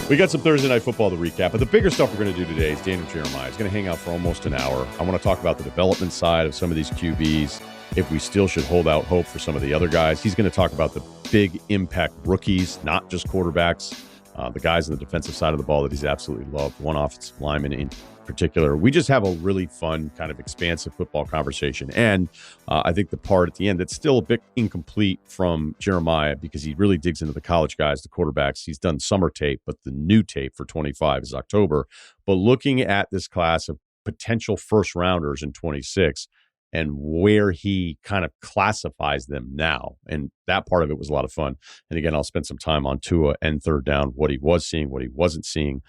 We got some Thursday Night Football to recap, but the bigger stuff we're going to do today is Daniel Jeremiah is going to hang out for almost an hour. I want to talk about the development side of some of these QBs, if we still should hold out hope for some of the other guys. He's going to talk about the big impact rookies, not just quarterbacks, the guys on the defensive side of the ball that he's absolutely loved, one offensive lineman in particular. We just have a really fun kind of expansive football conversation. And I think the part at the end that's still a bit incomplete from Jeremiah, because he really digs into the college guys, the quarterbacks. He's done summer tape, but the new tape for 25 is October. But looking at this class of potential first rounders in 26 and where he kind of classifies them now. And that part of it was a lot of fun. And again, I'll spend some time on Tua and third down, what he was seeing, what he wasn't seeing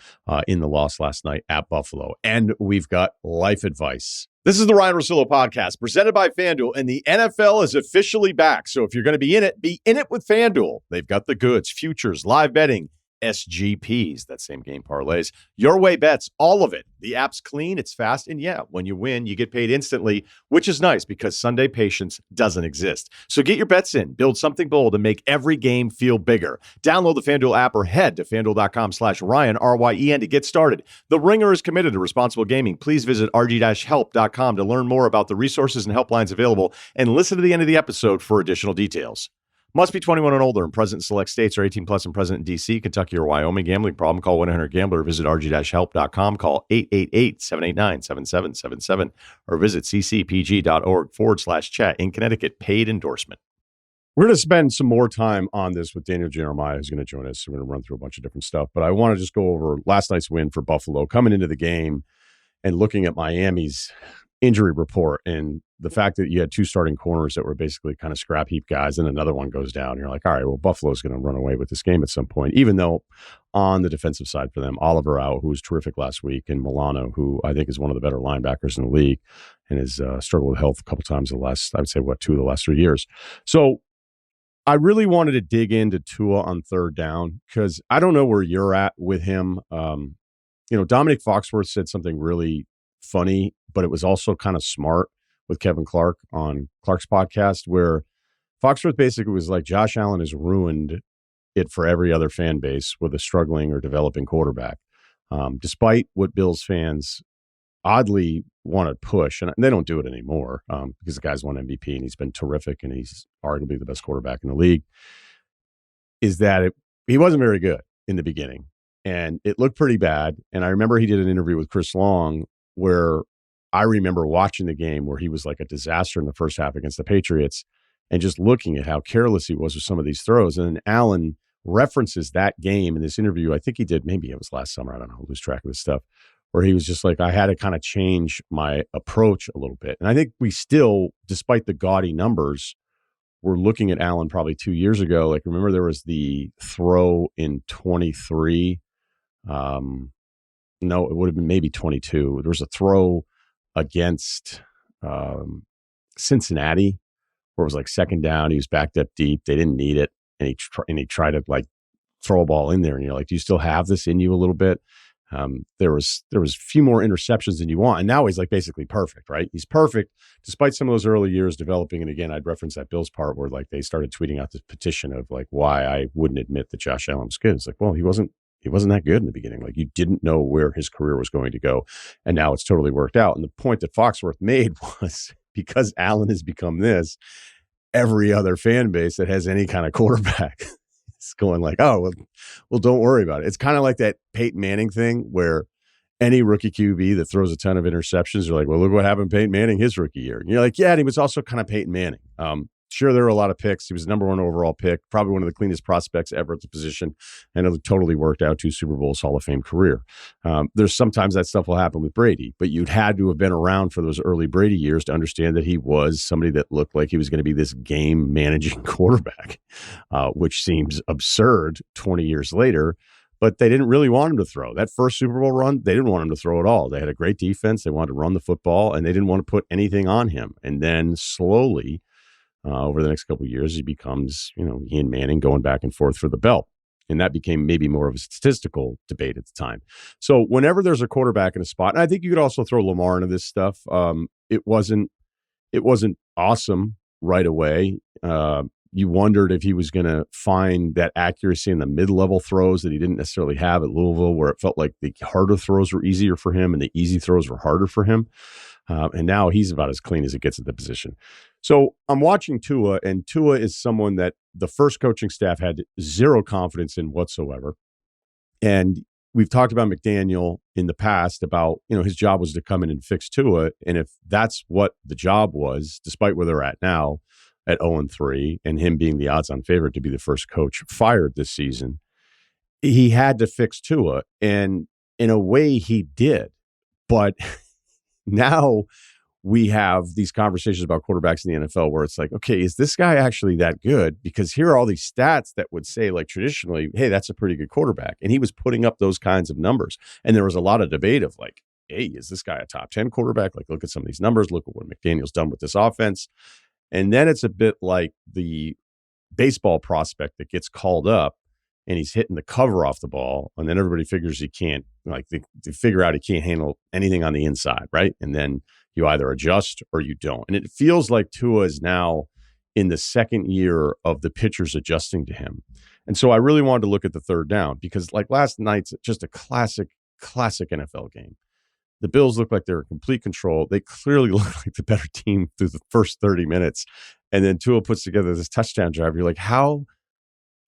in the loss last night at Buffalo. And we've got life advice. This is the Ryen Russillo podcast presented by FanDuel, and the NFL is officially back. So if you're going to be in it with FanDuel. They've got the goods, futures, live betting, SGPs, that same game parlays, your way bets, all of it. The app's clean, it's fast, and yeah, when you win, you get paid instantly, which is nice because Sunday patience doesn't exist. So get your bets in, build something bold, and make every game feel bigger. Download the FanDuel app or head to FanDuel.com/Ryen, R-Y-E-N, to get started. The Ringer is committed to responsible gaming. Please visit rg-help.com to learn more about the resources and helplines available, and listen to the end of the episode for additional details. Must be 21 and older and present in select states, or 18 plus and present in D.C., Kentucky, or Wyoming. Gambling problem? Call 1-800-GAMBLER or visit rg-help.com. Call 888-789-7777 or visit ccpg.org/chat. In Connecticut, paid endorsement. We're going to spend some more time on this with Daniel Jeremiah, who's going to join us. We're going to run through a bunch of different stuff, but I want to just go over last night's win for Buffalo, coming into the game and looking at Miami's injury report and the fact that you had two starting corners that were basically kind of scrap heap guys, and another one goes down. You're like, all right, well, Buffalo's going to run away with this game at some point, even though on the defensive side for them, Oliver out, who was terrific last week, and Milano, who I think is one of the better linebackers in the league and has struggled with health a couple times the last, I would say, 2 of the last 3 years. So I really wanted to dig into Tua on third down because I don't know where you're at with him. Dominic Foxworth said something really funny, but it was also kind of smart with Kevin Clark on Clark's podcast, where Foxworth basically was like, Josh Allen has ruined it for every other fan base with a struggling or developing quarterback. Despite what Bills fans oddly want to push, and they don't do it anymore because the guy's won MVP and he's been terrific and he's arguably the best quarterback in the league, is that he wasn't very good in the beginning and it looked pretty bad. And I remember he did an interview with Chris Long where I remember watching the game where he was like a disaster in the first half against the Patriots and just looking at how careless he was with some of these throws. And then Allen references that game in this interview. I think he did, maybe it was last summer. I don't know, lose track of this stuff, where he was just like, I had to kind of change my approach a little bit. And I think we still, despite the gaudy numbers, we're looking at Allen probably 2 years ago. Like, remember there was the throw in 23. No, it would have been maybe 22. There was a throw against Cincinnati where it was like second down. He was backed up deep. They didn't need it. And he tried to like throw a ball in there. And you're like, do you still have this in you a little bit? There was a few more interceptions than you want. And now he's like basically perfect, right? He's perfect despite some of those early years developing. And again, I'd reference that Bills part where like they started tweeting out this petition of like why I wouldn't admit that Josh Allen was good. It's like, well, he wasn't that good in the beginning. Like, you didn't know where his career was going to go. And now it's totally worked out. And the point that Foxworth made was because Allen has become this, every other fan base that has any kind of quarterback is going like, oh, well, don't worry about it. It's kind of like that Peyton Manning thing where any rookie QB that throws a ton of interceptions, you're like, well, look what happened to Peyton Manning his rookie year. And you're like, yeah, and he was also kind of Peyton Manning. Sure, there were a lot of picks. He was the number 1 overall pick, probably one of the cleanest prospects ever at the position, and it totally worked out. 2 Super Bowls, Hall of Fame career. There's sometimes that stuff will happen with Brady, but you'd had to have been around for those early Brady years to understand that he was somebody that looked like he was going to be this game-managing quarterback, which seems absurd 20 years later. But they didn't really want him to throw. That first Super Bowl run, they didn't want him to throw at all. They had a great defense. They wanted to run the football, and they didn't want to put anything on him. And then slowly, over the next couple of years, he becomes, Ian Manning going back and forth for the belt. And that became maybe more of a statistical debate at the time. So whenever there's a quarterback in a spot, and I think you could also throw Lamar into this stuff. It wasn't awesome right away. You wondered if he was going to find that accuracy in the mid-level throws that he didn't necessarily have at Louisville, where it felt like the harder throws were easier for him and the easy throws were harder for him. And now he's about as clean as it gets at the position. So I'm watching Tua, and Tua is someone that the first coaching staff had zero confidence in whatsoever. And we've talked about McDaniel in the past about, his job was to come in and fix Tua. And if that's what the job was, despite where they're at now at 0-3 and him being the odds-on favorite to be the first coach fired this season, he had to fix Tua. And in a way he did. But now we have these conversations about quarterbacks in the NFL where it's like, okay, is this guy actually that good? Because here are all these stats that would say, like, traditionally, hey, that's a pretty good quarterback. And he was putting up those kinds of numbers. And there was a lot of debate of like, hey, is this guy a top 10 quarterback? Like, look at some of these numbers. Look at what McDaniel's done with this offense. And then it's a bit like the baseball prospect that gets called up and he's hitting the cover off the ball. And then everybody figures he can't, like, they figure out he can't handle anything on the inside, right? And then you either adjust or you don't. And it feels like Tua is now in the second year of the pitchers adjusting to him. And so I really wanted to look at the third down because, like, last night's just a classic NFL game. The Bills look like they're in complete control. They clearly look like the better team through the first 30 minutes. And then Tua puts together this touchdown drive. You're like, how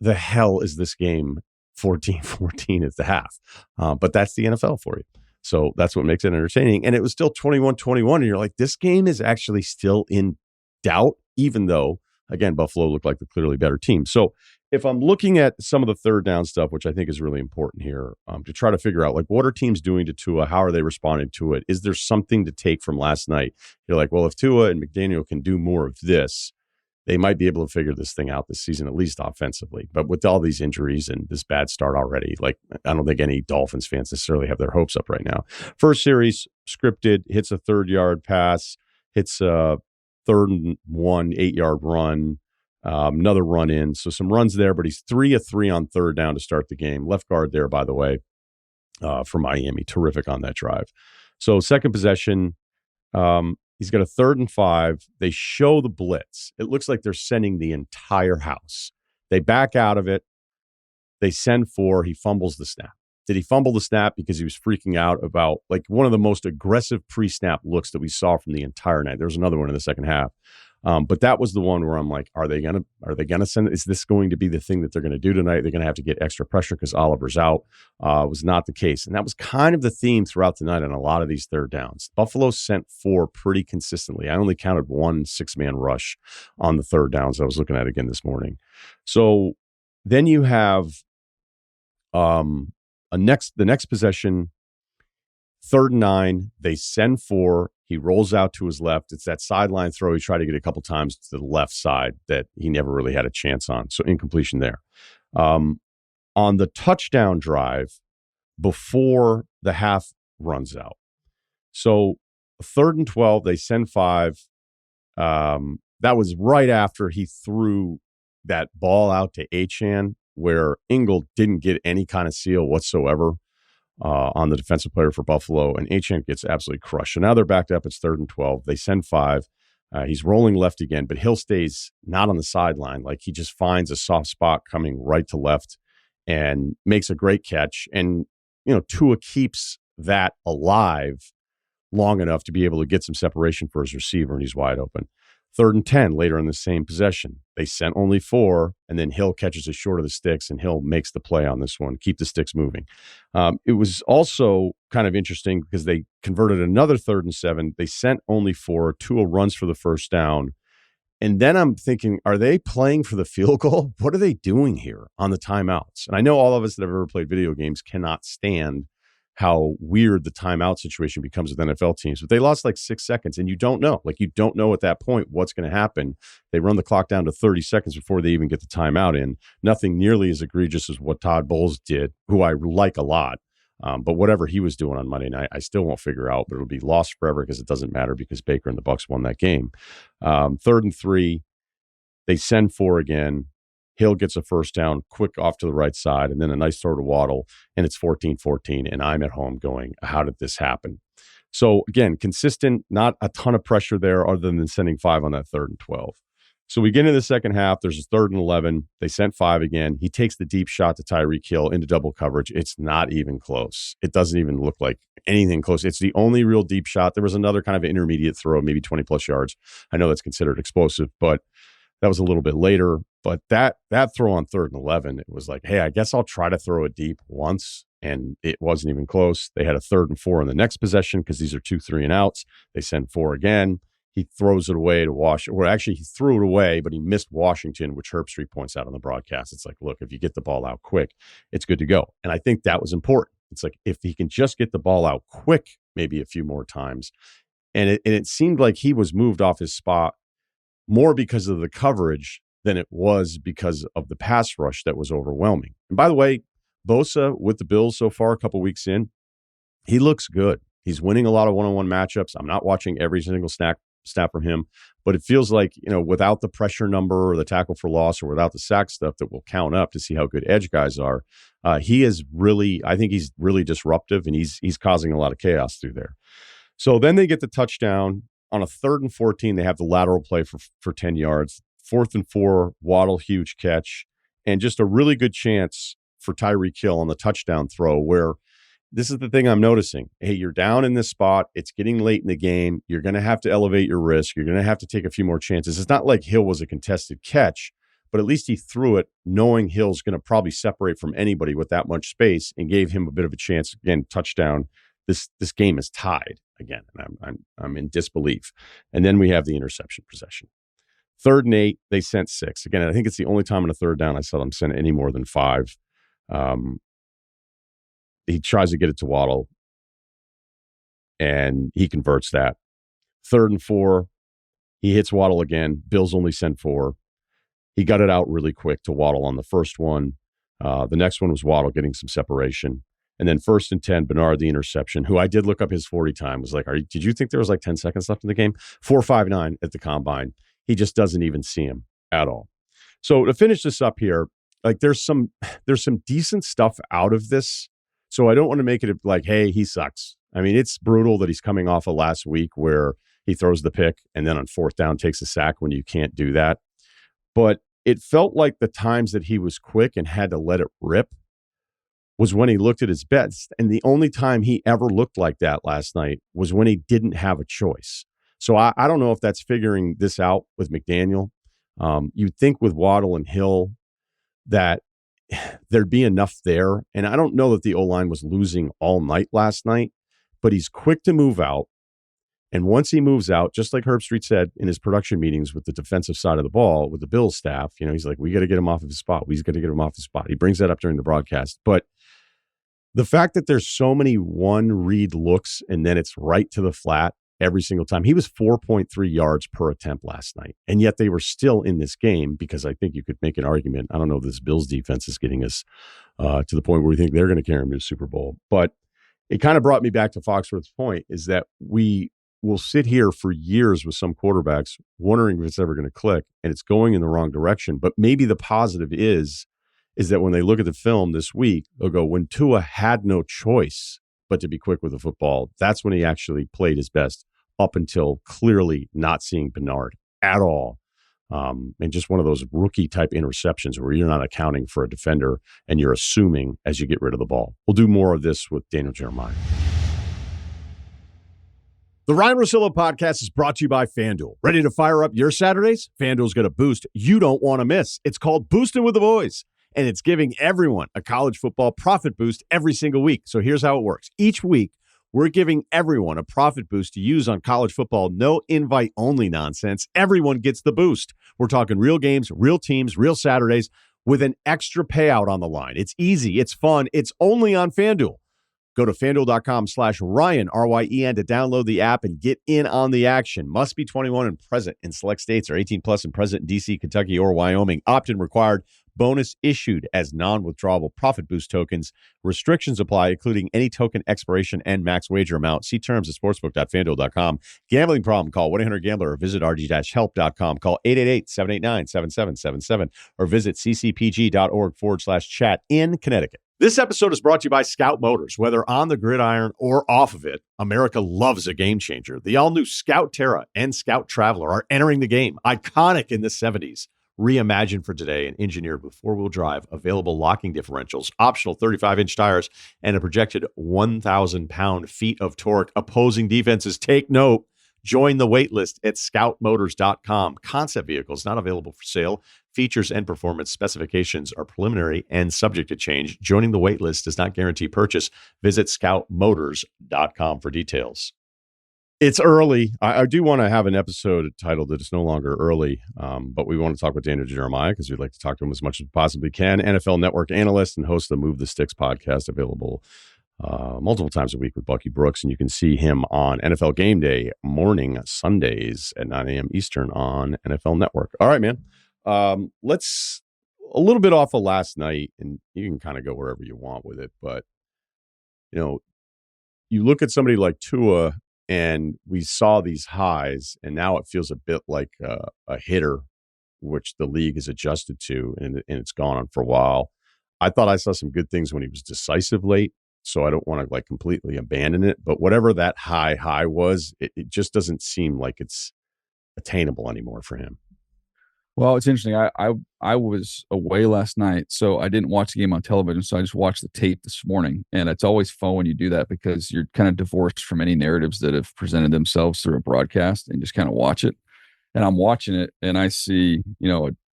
the hell is this game 14-14 at the half? But that's the NFL for you. So that's what makes it entertaining. And it was still 21-21. And you're like, this game is actually still in doubt, even though, again, Buffalo looked like the clearly better team. So if I'm looking at some of the third down stuff, which I think is really important here, to try to figure out, like, what are teams doing to Tua? How are they responding to it? Is there something to take from last night? You're like, well, if Tua and McDaniel can do more of this, they might be able to figure this thing out this season, at least offensively. But with all these injuries and this bad start already, like, I don't think any Dolphins fans necessarily have their hopes up right now. First series, scripted, hits a 3rd-yard pass, hits a 3rd and 1, 8-yard run, another run in. So some runs there, but he's 3 of 3 on third down to start the game. Left guard there, by the way, for Miami. Terrific on that drive. So second possession, he's got a 3rd and 5. They show the blitz. It looks like they're sending the entire house. They back out of it. They send 4. He fumbles the snap. Did he fumble the snap because he was freaking out about, like, one of the most aggressive pre-snap looks that we saw from the entire night? There was another one in the second half. But that was the one where I'm like, are they gonna send it? Is this going to be the thing that they're going to do tonight? They're going to have to get extra pressure because Oliver's out. Was not the case. And that was kind of the theme throughout the night on a lot of these third downs. Buffalo sent 4 pretty consistently. I only counted 1 6-man rush on the third downs. I was looking at it again this morning. So then you have the next possession, 3rd and 9. They send 4. He rolls out to his left. It's that sideline throw he tried to get a couple times to the left side that he never really had a chance on. So incompletion there. On the touchdown drive before the half runs out. So 3rd and 12, they send 5. That was right after he threw that ball out to Achane, where Ingle didn't get any kind of seal whatsoever on the defensive player for Buffalo, and Achane gets absolutely crushed. So now they're backed up. It's 3rd and 12. They send 5. He's rolling left again, but Hill stays not on the sideline. Like, he just finds a soft spot coming right to left and makes a great catch. And, Tua keeps that alive long enough to be able to get some separation for his receiver, and he's wide open. 3rd and 10 later in the same possession. They sent only 4, and then Hill catches it short of the sticks, and Hill makes the play on this one. Keep the sticks moving. It was also kind of interesting because they converted another 3rd and 7. They sent only 4. Tua runs for the first down. And then I'm thinking, are they playing for the field goal? What are they doing here on the timeouts? And I know all of us that have ever played video games cannot stand how weird the timeout situation becomes with NFL teams. But they lost like 6 seconds, and you don't know. Like, you don't know at that point what's going to happen. They run the clock down to 30 seconds before they even get the timeout in. Nothing nearly as egregious as what Todd Bowles did, who I like a lot. But whatever he was doing on Monday night, I still won't figure out, but it'll be lost forever because it doesn't matter because Baker and the Bucs won that game. 3rd and 3, they send 4 again. Hill gets a first down, quick off to the right side, and then a nice throw to Waddle, and it's 14-14, and I'm at home going, how did this happen? So, again, consistent, not a ton of pressure there other than sending 5 on that 3rd and 12. So we get into the second half. There's a 3rd and 11. They sent 5 again. He takes the deep shot to Tyreek Hill into double coverage. It's not even close. It doesn't even look like anything close. It's the only real deep shot. There was another kind of intermediate throw, maybe 20 plus yards. I know that's considered explosive, but that was a little bit later. But that throw on 3rd and 11, it was like, hey, I guess I'll try to throw it deep once. And it wasn't even close. They had a 3rd and 4 in the next possession because these are 2 3 and outs. They send 4 again. He throws it away to Washington. Or actually, he threw it away, but he missed Washington, which Herbstreit points out on the broadcast. It's like, look, if you get the ball out quick, it's good to go. And I think that was important. It's like, if he can just get the ball out quick, maybe a few more times. And it seemed like he was moved off his spot more because of the coverage than it was because of the pass rush that was overwhelming. And by the way, Bosa with the Bills so far, a couple weeks in, he looks good. He's winning a lot of one-on-one matchups. I'm not watching every single snap from him, but it feels like, without the pressure number or the tackle for loss or without the sack stuff that will count up to see how good edge guys are, he is really, I think he's really disruptive, and he's causing a lot of chaos through there. So then they get the touchdown on a 3rd and 14. They have the lateral play for 10 yards. 4th and 4, Waddle, huge catch, and just a really good chance for Tyreek Hill on the touchdown throw, where this is the thing I'm noticing. Hey, you're down in this spot. It's getting late in the game. You're going to have to elevate your risk. You're going to have to take a few more chances. It's not like Hill was a contested catch, but at least he threw it knowing Hill's going to probably separate from anybody with that much space, and gave him a bit of a chance. Again, touchdown. This game is tied again, and I'm in disbelief. And then we have the interception possession. 3rd and 8, they sent 6. Again, I think it's the only time in a 3rd down I saw them send any more than 5. He tries to get it to Waddle, and he converts that. 3rd and 4, he hits Waddle again. Bills only sent 4. He got it out really quick to Waddle on the first one. The next one was Waddle getting some separation. And then 1st and 10, Bernard, the interception, who I did look up his 40 time, was like, did you think there was like 10 seconds left in the game? 4.59 at the combine. He just doesn't even see him at all. So to finish this up here, like there's some decent stuff out of this. So I don't want to make it like, hey, he sucks. I mean, it's brutal that he's coming off of last week where he throws the pick and then on 4th down takes a sack when you can't do that. But it felt like the times that he was quick and had to let it rip was when he looked at his bets. And the only time he ever looked like that last night was when he didn't have a choice. So I don't know if that's figuring this out with McDaniel. You'd think with Waddle and Hill that there'd be enough there. And I don't know that the O-line was losing all night last night, but he's quick to move out. And once he moves out, just like Herbstreit said in his production meetings with the defensive side of the ball, with the Bills staff, he's like, we got to get him off of his spot. We got to get him off his spot. He brings that up during the broadcast. But the fact that there's so many one-read looks and then it's right to the flat every single time. He was 4.3 yards per attempt last night. And yet they were still in this game because I think you could make an argument. I don't know if this Bills defense is getting us to the point where we think they're going to carry him to the Super Bowl. But it kind of brought me back to Foxworth's point, is that we will sit here for years with some quarterbacks wondering if it's ever going to click, and it's going in the wrong direction. But maybe the positive is that when they look at the film this week, they'll go, when Tua had no choice but to be quick with the football, that's when he actually played his best, up until clearly not seeing Bernard at all. And just one of those rookie type interceptions where you're not accounting for a defender and you're assuming as you get rid of the ball. We'll do more of this with Daniel Jeremiah. The Ryen Russillo podcast is brought to you by FanDuel. Ready to fire up your Saturdays? FanDuel's got a boost you don't want to miss. It's called Boosting with the Boys, and it's giving everyone a college football profit boost every single week. So here's how it works. Each week, we're giving everyone a profit boost to use on college football. No invite-only nonsense. Everyone gets the boost. We're talking real games, real teams, real Saturdays with an extra payout on the line. It's easy. It's fun. It's only on FanDuel. Go to FanDuel.com/Ryen, R-Y-E-N, to download the app and get in on the action. Must be 21 and present in select states, or 18 plus and present in D.C., Kentucky, or Wyoming. Opt-in required. Bonus issued as non-withdrawable profit boost tokens. Restrictions apply, including any token expiration and max wager amount. See terms at sportsbook.fanduel.com. Gambling problem? Call 1-800-GAMBLER or visit rg-help.com. Call 888-789-7777 or visit ccpg.org/chat in Connecticut. This episode is brought to you by Scout Motors. Whether on the gridiron or off of it, America loves a game changer. The all-new Scout Terra and Scout Traveler are entering the game. Iconic in the 70s. Reimagined for today and engineered with four-wheel drive, available locking differentials, optional 35-inch tires, and a projected 1,000 pound-feet of torque. Opposing defenses, take note. Join the waitlist at scoutmotors.com. Concept vehicles not available for sale. Features and performance specifications are preliminary and subject to change. Joining the waitlist does not guarantee purchase. Visit scoutmotors.com for details. It's early. I do want to have an episode titled that it's no longer early, but we want to talk with Daniel Jeremiah because we'd like to talk to him as much as we possibly can. NFL Network analyst and host of the Move the Sticks podcast, available multiple times a week with Bucky Brooks, and you can see him on NFL Game Day morning Sundays at 9 a.m. Eastern on NFL Network. All right, man. Let's a little bit off of last night, and you can kind of go wherever you want with it, but you look at somebody like Tua, and we saw these highs, and now it feels a bit like a hitter, which the league is adjusted to, and it's gone on for a while. I thought I saw some good things when he was decisive late, so I don't want to completely abandon it. But whatever that high was, it just doesn't seem like it's attainable anymore for him. Well, it's interesting. I was away last night, so I didn't watch the game on television. So I just watched the tape this morning, and it's always fun when you do that because you're kind of divorced from any narratives that have presented themselves through a broadcast, and just kind of watch it. And I'm watching it, and I see,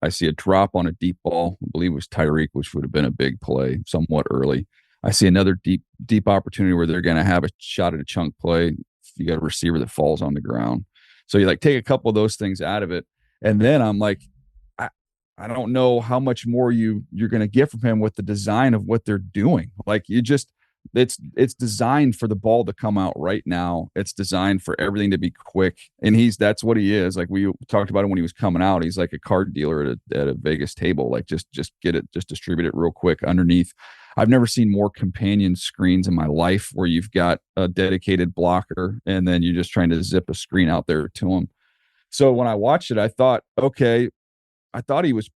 I see a drop on a deep ball. I believe it was Tyreek, which would have been a big play, somewhat early. I see another deep opportunity where they're going to have a shot at a chunk play. You got a receiver that falls on the ground, so you take a couple of those things out of it, and then I'm like, I don't know how much more you're going to get from him with the design of what they're doing. It's designed for the ball to come out right now. It's designed for everything to be quick. And that's what he is. Like we talked about him when he was coming out. He's like a card dealer at a Vegas table. Like just get it, just distribute it real quick underneath. I've never seen more companion screens in my life where you've got a dedicated blocker and then you're just trying to zip a screen out there to him. So when I watched it, I thought he was,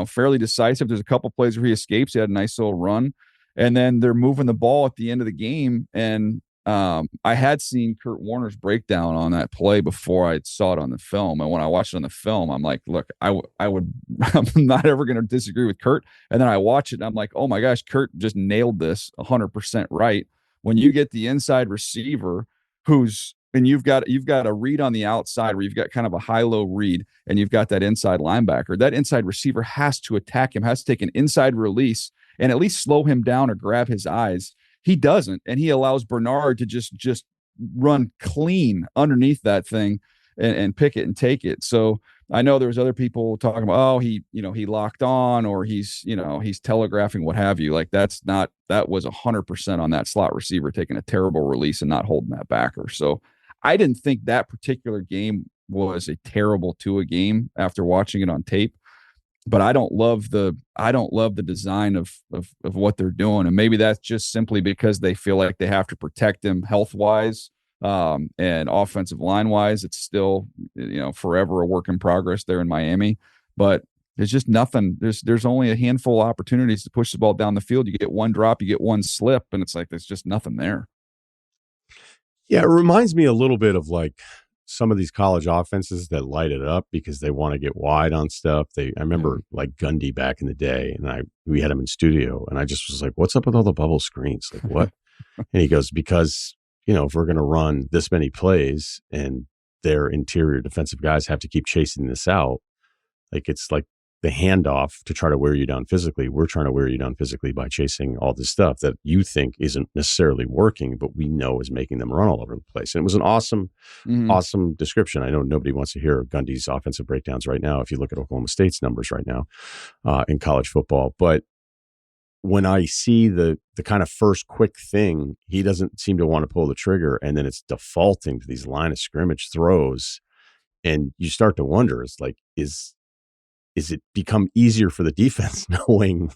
fairly decisive. There's a couple plays where he escapes. He had a nice little run, and then they're moving the ball at the end of the game. And I had seen Kurt Warner's breakdown on that play before I saw it on the film. And when I watched it on the film, I'm like, look, I'm not ever going to disagree with Kurt. And then I watch it and I'm like, oh my gosh, Kurt just nailed this 100% right. When you get the inside receiver and you've got a read on the outside where you've got kind of a high-low read, and you've got that inside linebacker. That inside receiver has to attack him, has to take an inside release and at least slow him down or grab his eyes. He doesn't, and he allows Bernard to just run clean underneath that thing and pick it and take it. So I know there was other people talking about, he locked on, or he's telegraphing, what have you. That was 100% on that slot receiver taking a terrible release and not holding that backer. So I didn't think that particular game was a terrible Tua game after watching it on tape, but I don't love the design of what they're doing. And maybe that's just simply because they feel like they have to protect him health wise, and offensive line wise. It's still, forever a work in progress there in Miami, but there's just nothing. There's only a handful of opportunities to push the ball down the field. You get one drop, you get one slip, and it's like, there's just nothing there. Yeah, it reminds me a little bit of some of these college offenses that light it up because they want to get wide on stuff. I remember Gundy back in the day, and we had him in studio, and I just was like, "What's up with all the bubble screens? Like what?" And he goes, "Because if we're going to run this many plays, and their interior defensive guys have to keep chasing this out, it's like the handoff to try to wear you down physically. We're trying to wear you down physically by chasing all this stuff that you think isn't necessarily working, but we know is making them run all over the place." And it was an awesome description. I know nobody wants to hear Gundy's offensive breakdowns right now if you look at Oklahoma State's numbers right now in college football. But when I see the kind of first quick thing, he doesn't seem to want to pull the trigger, and then it's defaulting to these line of scrimmage throws. And you start to wonder, is it become easier for the defense knowing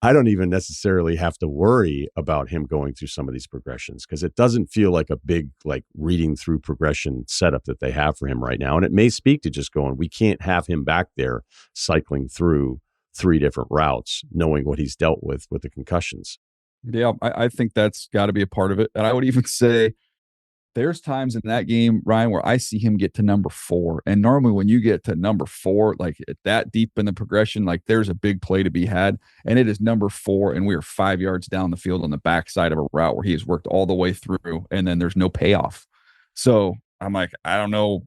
I don't even necessarily have to worry about him going through some of these progressions because it doesn't feel like a big, like reading through progression setup that they have for him right now. And it may speak to just going, we can't have him back there cycling through 3 different routes, knowing what he's dealt with the concussions. Yeah, I think that's got to be a part of it. And I would even say there's times in that game, Ryan, where I see him get to number 4. And normally when you get to number 4, like that deep in the progression, like there's a big play to be had. And it is number 4. And we are 5 yards down the field on the backside of a route where he has worked all the way through. And then there's no payoff. So I'm like, I don't know,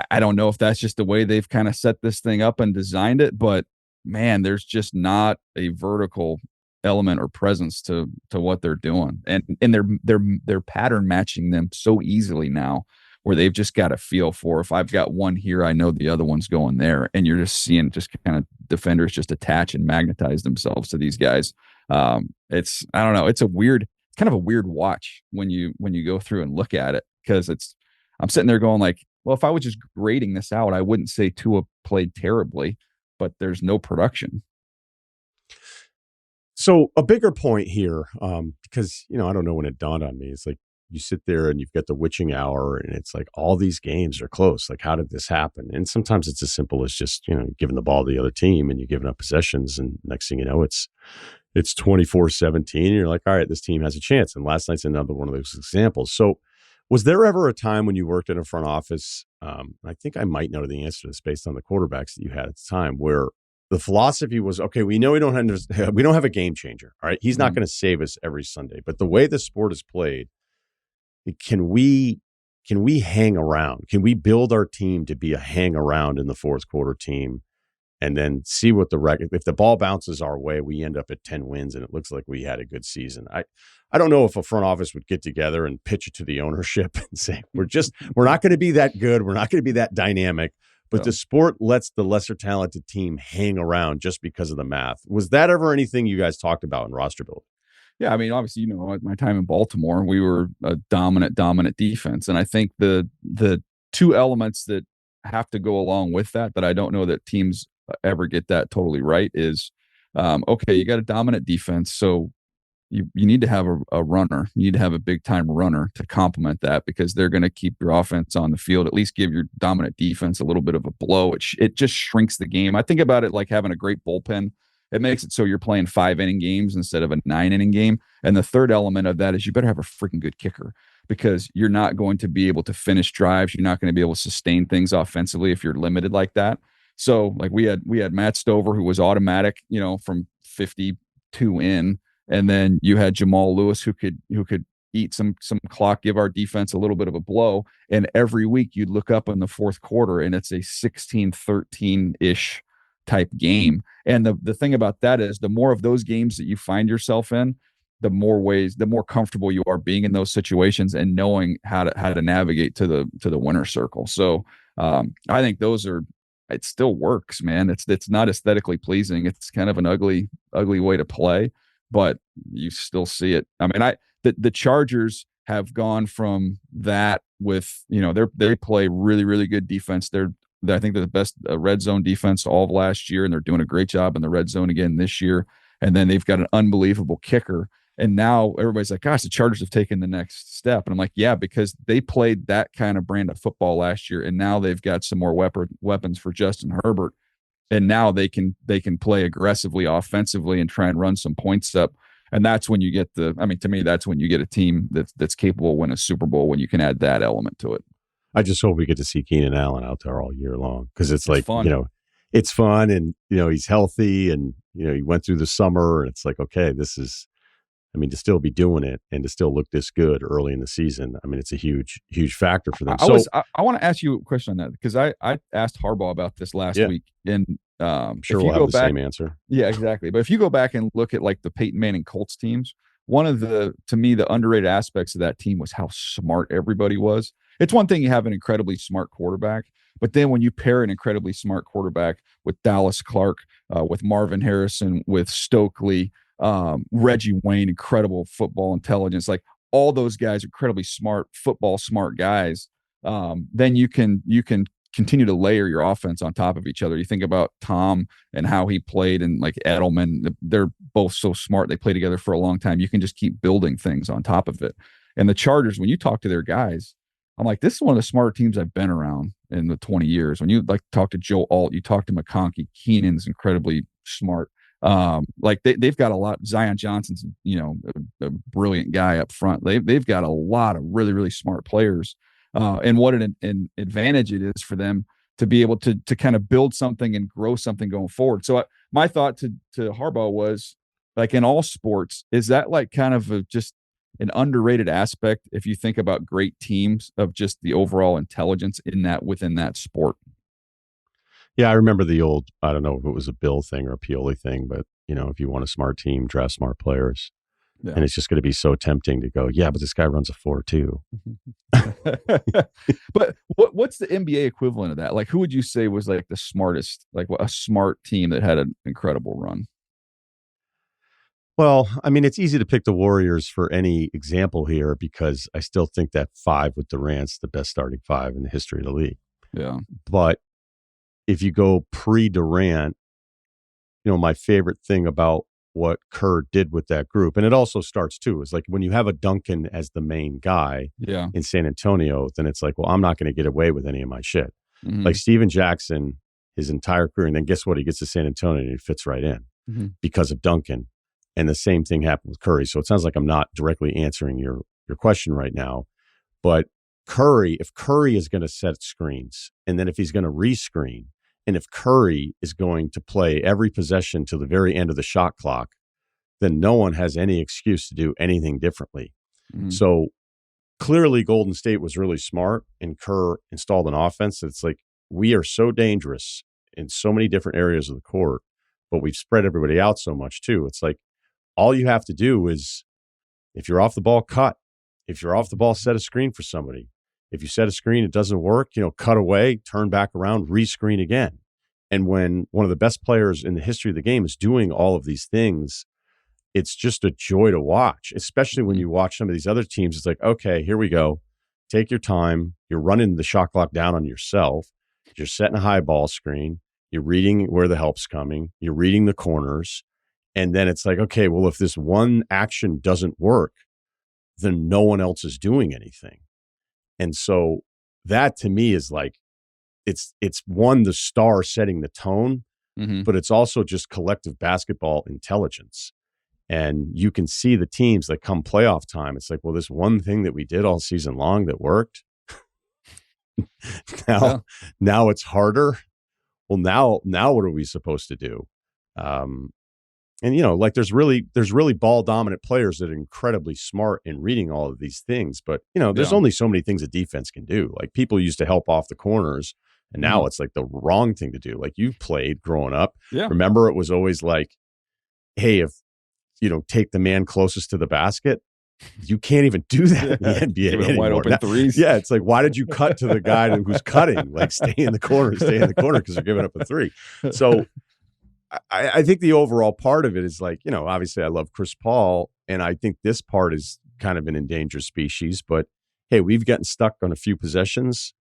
I don't know if that's just the way they've kind of set this thing up and designed it. But man, there's just not a vertical element or presence to what they're doing, and they're pattern matching them so easily now, where they've just got a feel for, if I've got one here, I know the other one's going there, and you're just seeing just kind of defenders just attach and magnetize themselves to these guys. It's I don't know, it's kind of a weird watch when you go through and look at it, because I'm sitting there going like, well, if I was just grading this out, I wouldn't say Tua played terribly, but there's no production. So a bigger point here, because, I don't know when it dawned on me. It's like you sit there and you've got the witching hour and it's like all these games are close. Like, how did this happen? And sometimes it's as simple as just, giving the ball to the other team and you're giving up possessions. And next thing you know, it's 24-17. And you're like, all right, this team has a chance. And last night's another one of those examples. So was there ever a time when you worked in a front office? I think I might know the answer to this based on the quarterbacks that you had at the time, where the philosophy was, okay, we know we don't have a game changer. All right. He's not going to save us every Sunday, but the way the sport is played, can we hang around? Can we build our team to be a hang around in the fourth quarter team and then see what if the ball bounces our way, we end up at 10 wins and it looks like we had a good season. I don't know if a front office would get together and pitch it to the ownership and say, we're not going to be that good. We're not going to be that dynamic. But the sport lets the lesser talented team hang around just because of the math. Was that ever anything you guys talked about in roster building? Yeah, I mean, obviously, at my time in Baltimore, we were a dominant defense. And I think the 2 elements that have to go along with that I don't know that teams ever get that totally right is, okay, you got a dominant defense. So you need to have a runner. You need to have a big time runner to complement that, because they're going to keep your offense on the field, at least give your dominant defense a little bit of a blow. It just shrinks the game. I think about it like having a great bullpen. It makes it so you're playing 5-inning games instead of a 9-inning game. And the third element of that is you better have a freaking good kicker, because you're not going to be able to finish drives. You're not going to be able to sustain things offensively if you're limited like that. So like we had Matt Stover, who was automatic, from 52 in. And then you had Jamal Lewis, who could eat some clock, give our defense a little bit of a blow. And every week you'd look up in the fourth quarter and it's a 16-13-ish type game. And the thing about that is, the more of those games that you find yourself in, the more comfortable you are being in those situations and knowing how to navigate to the winner circle. So I think it still works, man. It's not aesthetically pleasing. It's kind of an ugly way to play, but you still see it. I mean, the Chargers have gone from that with, they play really, really good defense. I think they're the best red zone defense all of last year, and they're doing a great job in the red zone again this year. And then they've got an unbelievable kicker. And now everybody's like, gosh, the Chargers have taken the next step. And I'm like, yeah, because they played that kind of brand of football last year, and now they've got some more weapons for Justin Herbert. And now they can play aggressively offensively and try and run some points up. And that's when you get to me, that's when you get a team that's capable of winning a Super Bowl, when you can add that element to it. I just hope we get to see Keenan Allen out there all year long, because it's like, fun. It's fun, and, he's healthy, and, he went through the summer, and it's like, okay, to still be doing it and to still look this good early in the season, it's a huge, huge factor for them. I want to ask you a question on that, because I asked Harbaugh about this last week, and I'm sure we'll have the same answer. Yeah, exactly. But if you go back and look at like the Peyton Manning Colts teams, one of the underrated aspects of that team was how smart everybody was. It's one thing you have an incredibly smart quarterback, but then when you pair an incredibly smart quarterback with Dallas Clark, with Marvin Harrison, with Stokely, Reggie Wayne, incredible football intelligence, like all those guys, incredibly smart, football smart guys, then you can continue to layer your offense on top of each other. You think about Tom and how he played, and like Edelman, they're both so smart. They play together for a long time. You can just keep building things on top of it. And the Chargers, when you talk to their guys, I'm like, this is one of the smarter teams I've been around in the 20 years. When you like talk to Joe Alt, you talk to McConkey, Keenan's incredibly smart. Like they've got a lot. Zion Johnson's, a brilliant guy up front. They've got a lot of really, really smart players. And what an advantage it is for them to be able to kind of build something and grow something going forward. So my thought to Harbaugh was, like, in all sports, is that like kind of just an underrated aspect if you think about great teams, of just the overall intelligence within that sport? Yeah, I remember the old, I don't know if it was a Bill thing or a Pioli thing, but, if you want a smart team, draft smart players. Yeah. And it's just going to be so tempting to go, yeah, but this guy runs a 4.2. But what's the NBA equivalent of that? Like, who would you say was like the smartest, like a smart team that had an incredible run? Well, I mean, it's easy to pick the Warriors for any example here, because I still think that 5 with Durant's the best starting 5 in the history of the league. Yeah. But if you go pre-Durant, my favorite thing about what Kerr did with that group, and it also starts too, is like when you have a Duncan as the main guy in San Antonio, then it's like, well, I'm not going to get away with any of my shit. Mm-hmm. Like Steven Jackson, his entire career, and then guess what? He gets to San Antonio and he fits right in because of Duncan. And the same thing happened with Curry. So it sounds like I'm not directly answering your question right now. But if Curry is going to set screens, and then if he's going to rescreen, and if Curry is going to play every possession to the very end of the shot clock, then no one has any excuse to do anything differently. Mm-hmm. So clearly Golden State was really smart, and Kerr installed an offense that's like, we are so dangerous in so many different areas of the court, but we've spread everybody out so much too. It's like, all you have to do is, if you're off the ball, cut. If you're off the ball, set a screen for somebody. If you set a screen, it doesn't work, cut away, turn back around, rescreen again. And when one of the best players in the history of the game is doing all of these things, it's just a joy to watch, especially when you watch some of these other teams. It's like, okay, here we go. Take your time. You're running the shot clock down on yourself. You're setting a high ball screen. You're reading where the help's coming. You're reading the corners. And then it's like, okay, well, if this one action doesn't work, then no one else is doing anything. And so that to me is like, it's one, the star setting the tone, but it's also just collective basketball intelligence. And you can see the teams that come playoff time, it's like, well, this one thing that we did all season long that worked, now it's harder. Well, now what are we supposed to do? And, like there's really ball dominant players that are incredibly smart in reading all of these things. But, there's only so many things a defense can do. Like people used to help off the corners, and now it's like the wrong thing to do. Like you played growing up. Yeah. Remember, it was always like, hey, if, take the man closest to the basket. You can't even do that in the NBA anymore. Wide open threes. Yeah, it's like, why did you cut to the guy who's cutting? Like stay in the corner because they're giving up a three. So I think the overall part of it is like, obviously I love Chris Paul, and I think this part is kind of an endangered species, but hey, we've gotten stuck on a few possessions.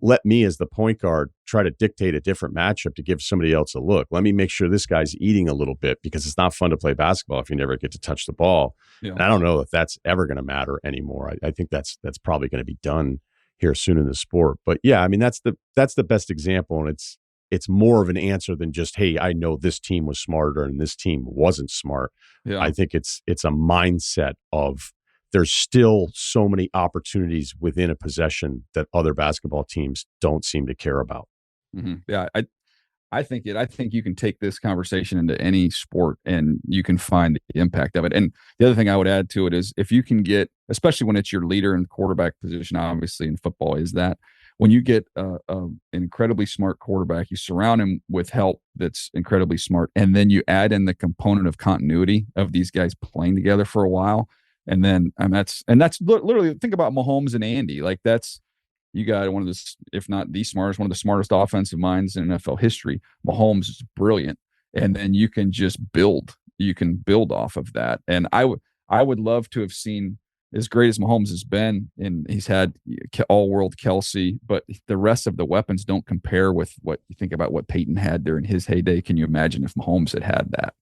Let me, as the point guard, try to dictate a different matchup to give somebody else a look. Let me make sure this guy's eating a little bit, because it's not fun to play basketball if you never get to touch the ball. Yeah. And I don't know if that's ever going to matter anymore. I think that's probably going to be done here soon in the sport. But yeah, I mean, that's the best example. And it's more of an answer than just, hey, I know this team was smarter and this team wasn't smart. Yeah. I think it's a mindset of, there's still so many opportunities within a possession that other basketball teams don't seem to care about. Mm-hmm. Yeah, I think you can take this conversation into any sport and you can find the impact of it. And the other thing I would add to it is, if you can get, especially when it's your leader in quarterback position, obviously in football, is that when you get an incredibly smart quarterback, you surround him with help that's incredibly smart, and then you add in the component of continuity of these guys playing together for a while. And then, that's literally, think about Mahomes and Andy. Like you got one of the, if not the smartest, one of the smartest offensive minds in NFL history. Mahomes is brilliant. And then you can just build off of that. And I would love to have seen, as great as Mahomes has been, and he's had all-world Kelsey, but the rest of the weapons don't compare with what you think about what Peyton had during his heyday. Can you imagine if Mahomes had that?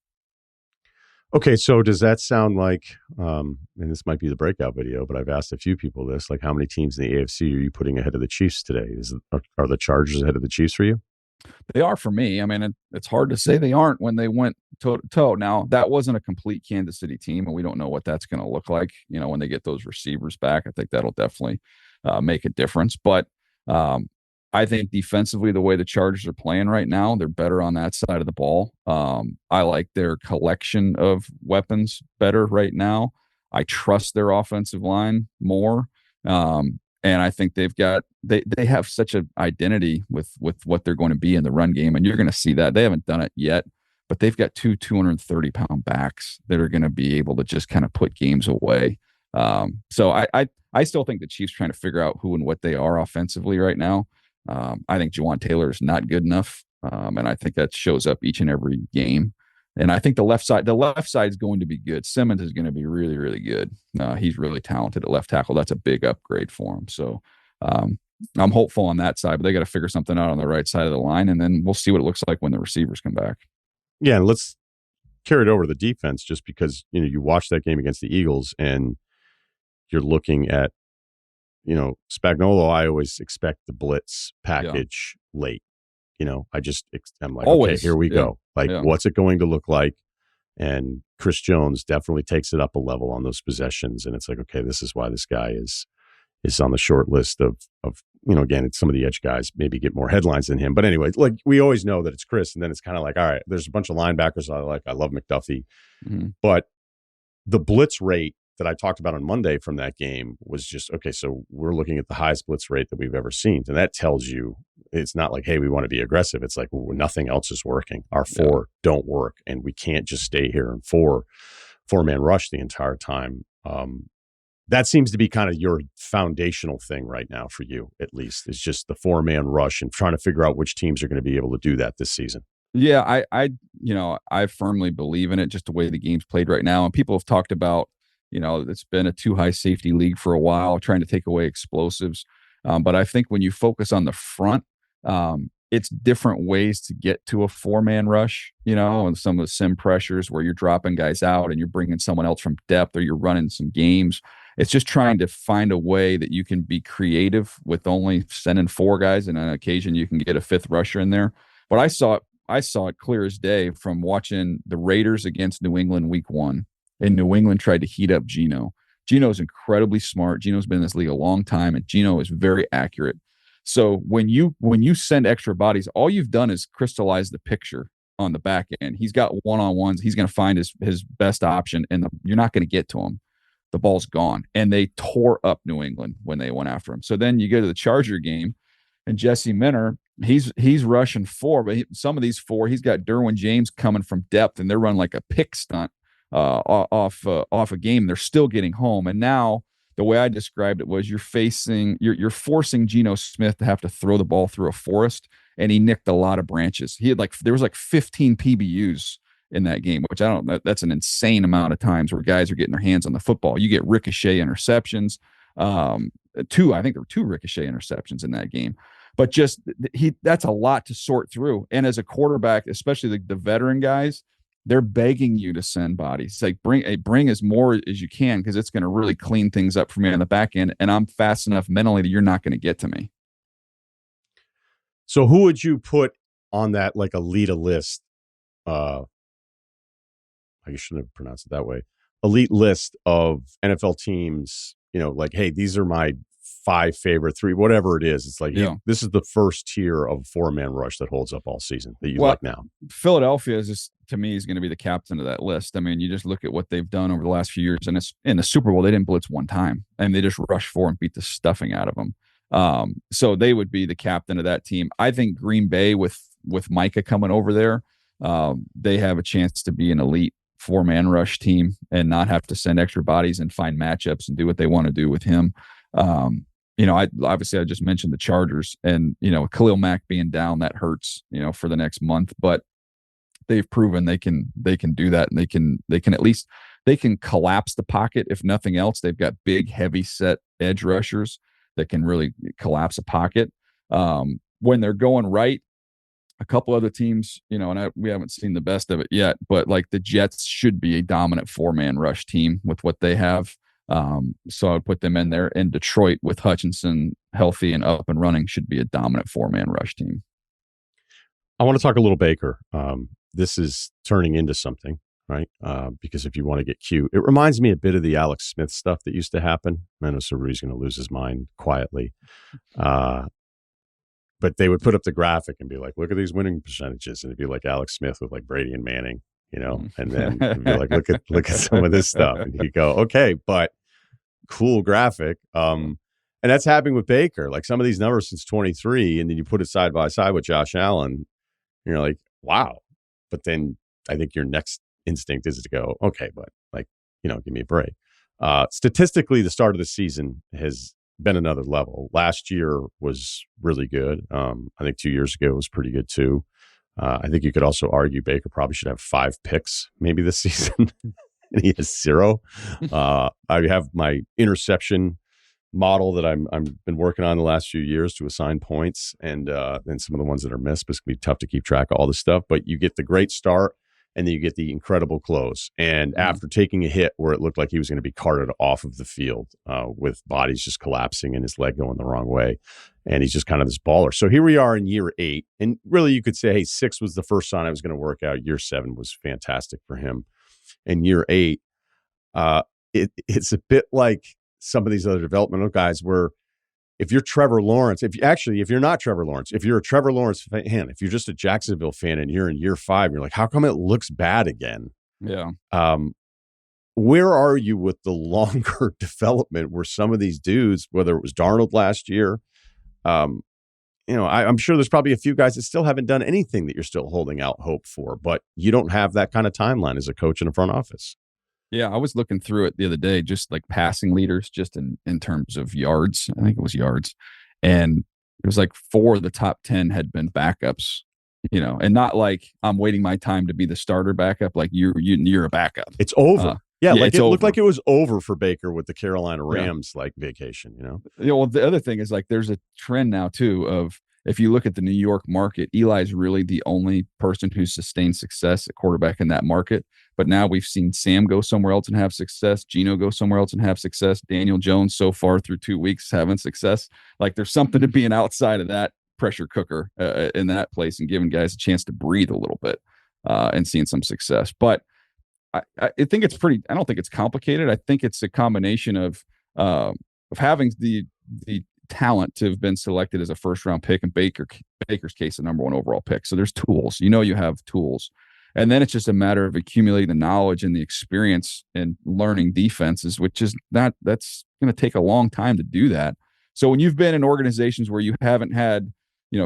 Okay, so does that sound like, and this might be the breakout video, but I've asked a few people this, like how many teams in the AFC are you putting ahead of the Chiefs today? Are the Chargers ahead of the Chiefs for you? They are for me. I mean, it's hard to say they aren't when they went toe to toe. Now, that wasn't a complete Kansas City team, and we don't know what that's going to look like. When they get those receivers back, I think that'll definitely make a difference. But I think defensively, the way the Chargers are playing right now, they're better on that side of the ball. I like their collection of weapons better right now. I trust their offensive line more. And I think they have such an identity with what they're going to be in the run game. And you're going to see that. They haven't done it yet, but they've got 230-pound backs that are going to be able to just kind of put games away. So I still think the Chiefs trying to figure out who and what they are offensively right now. I think Juwan Taylor is not good enough. And I think that shows up each and every game. And I think the left side is going to be good. Simmons is going to be really, really good. He's really talented at left tackle. That's a big upgrade for him. So I'm hopeful on that side, but they got to figure something out on the right side of the line. And then we'll see what it looks like when the receivers come back. Yeah. And let's carry it over to the defense, just because, you watch that game against the Eagles and you're looking at, Spagnuolo. I always expect the blitz package late. I'm like, always. Okay, here we go. What's it going to look like? And Chris Jones definitely takes it up a level on those possessions. And it's like, okay, this is why this guy is on the short list of again, it's some of the edge guys maybe get more headlines than him. But anyway, like we always know that it's Chris. And then it's kind of like, all right, there's a bunch of linebackers I like. I love McDuffie. Mm-hmm. But the blitz rate that I talked about on Monday from that game was just, okay, so we're looking at the highest blitz rate that we've ever seen. And that tells you it's not like, hey, we want to be aggressive. It's like, well, nothing else is working. Our four don't work, and we can't just stay here in four-man rush the entire time. That seems to be kind of your foundational thing right now for you, at least, is just the four-man rush and trying to figure out which teams are going to be able to do that this season. Yeah, I firmly believe in it, just the way the game's played right now. And people have talked about, it's been a too high safety league for a while, trying to take away explosives. But I think when you focus on the front, it's different ways to get to a four-man rush, and some of the sim pressures where you're dropping guys out and you're bringing someone else from depth, or you're running some games. It's just trying to find a way that you can be creative with only sending four guys, and on occasion you can get a fifth rusher in there. But I saw it clear as day from watching the Raiders against New England week 1. And New England tried to heat up Geno. Geno's incredibly smart. Geno's been in this league a long time, and Geno is very accurate. So when you send extra bodies, all you've done is crystallize the picture on the back end. He's got one-on-ones. He's going to find his best option, and you're not going to get to him. The ball's gone. And they tore up New England when they went after him. So then you go to the Charger game, and Jesse Minter, he's rushing four, but some of these four, he's got Derwin James coming from depth, and they're running like a pick stunt off a game. They're still getting home. And now the way I described it was you're forcing Geno Smith to have to throw the ball through a forest, and he nicked a lot of branches. There was 15 PBUs in that game, which that's an insane amount of times where guys are getting their hands on the football. You get ricochet interceptions. I think there were 2 ricochet interceptions in that game. But that's a lot to sort through. And as a quarterback, especially the veteran guys, they're begging you to send bodies. It's like bring as more as you can, because it's going to really clean things up for me on the back end. And I'm fast enough mentally that you're not going to get to me. So who would you put on that, like, elite list? I shouldn't have pronounced it that way. Elite list of NFL teams, like, hey, these are my 5 favorite, 3, whatever it is. It's like, this is the first tier of four-man rush that holds up all season that you like now. Philadelphia is going to be the captain of that list. I mean, you just look at what they've done over the last few years, and it's in the Super Bowl, they didn't blitz one time, and they just rushed 4 and beat the stuffing out of them. So they would be the captain of that team. I think Green Bay with Micah coming over there, they have a chance to be an elite 4-man rush team and not have to send extra bodies and find matchups and do what they want to do with him. I just mentioned the Chargers, and Khalil Mack being down, that hurts, for the next month, but they've proven they can do that, and they can at least they can collapse the pocket. If nothing else, they've got big, heavy set edge rushers that can really collapse a pocket. When they're going right, a couple other teams, and we haven't seen the best of it yet, but like the Jets should be a dominant 4-man rush team with what they have. So I would put them in there. And Detroit with Hutchinson healthy and up and running should be a dominant 4-man rush team. I want to talk a little Baker. This is turning into something, right? Because if you want to get cute, it reminds me a bit of the Alex Smith stuff that used to happen. I know Ceruti's going to lose his mind quietly. But they would put up the graphic and be like, look at these winning percentages. And it'd be like Alex Smith with like Brady and Manning, and then it'd be like, look at some of this stuff. And you go, okay, but cool graphic. And that's happening with Baker. Like some of these numbers since 23, and then you put it side by side with Josh Allen, and you're like, wow. But then I think your next instinct is to go, okay, but like, give me a break. Statistically, the start of the season has been another level. Last year was really good. I think 2 years ago was pretty good too. I think you could also argue Baker probably should have 5 picks maybe this season, and he has 0. I have my interception model that I'm been working on the last few years to assign points, and then some of the ones that are missed. But it's gonna be tough to keep track of all this stuff. But you get the great start, and then you get the incredible close. And after taking a hit where it looked like he was going to be carted off of the field with bodies just collapsing and his leg going the wrong way, and he's just kind of this baller. So here we are in year 8. And really you could say, hey, 6 was the first sign it was going to work out. Year 7 was fantastic for him. And year 8, it's a bit like some of these other developmental guys where if you're Trevor Lawrence, if you're not Trevor Lawrence, if you're a Trevor Lawrence fan, if you're just a Jacksonville fan and you're in year 5, you're like, how come it looks bad again? Yeah. Where are you with the longer development where some of these dudes, whether it was Darnold last year, I'm sure there's probably a few guys that still haven't done anything that you're still holding out hope for, but you don't have that kind of timeline as a coach in a front office. Yeah, I was looking through it the other day, just like passing leaders, just in terms of yards. I think it was yards. And it was like 4 of the top 10 had been backups, and not like I'm waiting my time to be the starter backup. Like you're a backup. It's over. Like it looked like it was over for Baker with the Carolina Rams like vacation, Well, the other thing is like there's a trend now too of, if you look at the New York market, Eli's really the only person who's sustained success at quarterback in that market. But now we've seen Sam go somewhere else and have success. Gino go somewhere else and have success. Daniel Jones so far through 2 weeks having success. Like there's something to being outside of that pressure cooker in that place and giving guys a chance to breathe a little bit and seeing some success. But I think it's I don't think it's complicated. I think it's a combination of having the talent to have been selected as a first-round pick, and Baker's case, the number 1 overall pick. So there's tools. You have tools. And then it's just a matter of accumulating the knowledge and the experience and learning defenses, which is that's going to take a long time to do that. So when you've been in organizations where you haven't had,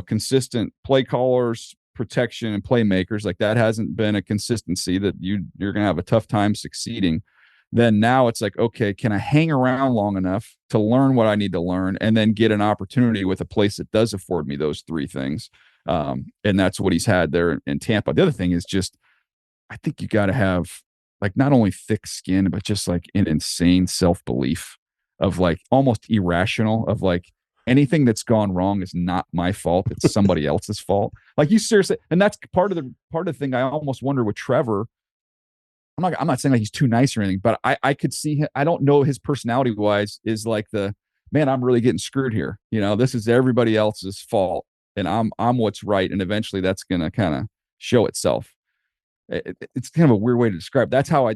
consistent play callers, protection, and playmakers, like that hasn't been a consistency that you're going to have a tough time succeeding. Then now it's like, okay, can I hang around long enough to learn what I need to learn and then get an opportunity with a place that does afford me those 3 things? And that's what he's had there in Tampa. The other thing is just, I think you got to have like not only thick skin, but just like an insane self-belief of like almost irrational of like anything that's gone wrong is not my fault. It's somebody else's fault. Like you seriously, and that's part of the thing I almost wonder with Trevor. I'm not saying like he's too nice or anything, but I could see him. I don't know his personality wise is like man, I'm really getting screwed here. This is everybody else's fault and I'm what's right. And eventually that's going to kind of show itself. It's kind of a weird way to describe. That's how I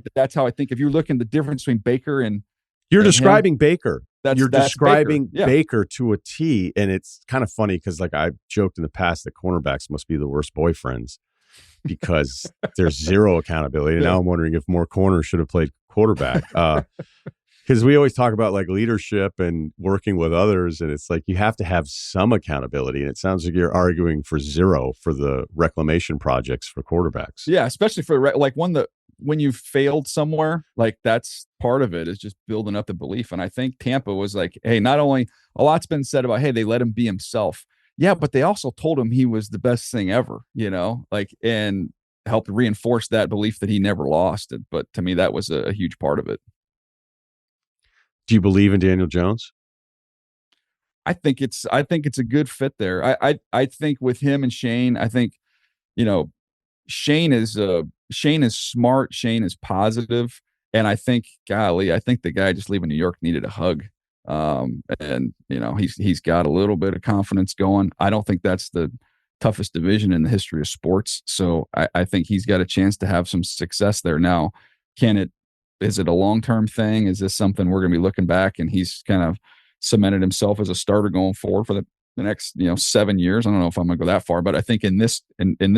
think if you're looking the difference between Baker and describing Baker. You're that's describing Baker. Yeah. Baker to a T. And it's kind of funny because like I've joked in the past that cornerbacks must be the worst boyfriends because there's 0 accountability. And now I'm wondering if more corners should have played quarterback. Because we always talk about like leadership and working with others. And it's like you have to have some accountability. And it sounds like you're arguing for 0 for the reclamation projects for quarterbacks. Yeah, especially for like when you've failed somewhere, like that's part of it is just building up the belief. And I think Tampa was like, hey, not only a lot's been said about, hey, they let him be himself. Yeah, but they also told him he was the best thing ever, like, and helped reinforce that belief that he never lost it. But to me, that was a huge part of it. Do you believe in Daniel Jones? I think it's a good fit there. I think with him and Shane, I think, you know, Shane is smart. Shane is positive, and I think, golly, I think the guy just leaving New York needed a hug. And he's got a little bit of confidence going. I don't think that's the toughest division in the history of sports, so I think he's got a chance to have some success there. Now, is it a long-term thing? Is this something we're going to be looking back and he's kind of cemented himself as a starter going forward for the next 7 years? I don't know if I'm gonna go that far, but I think in this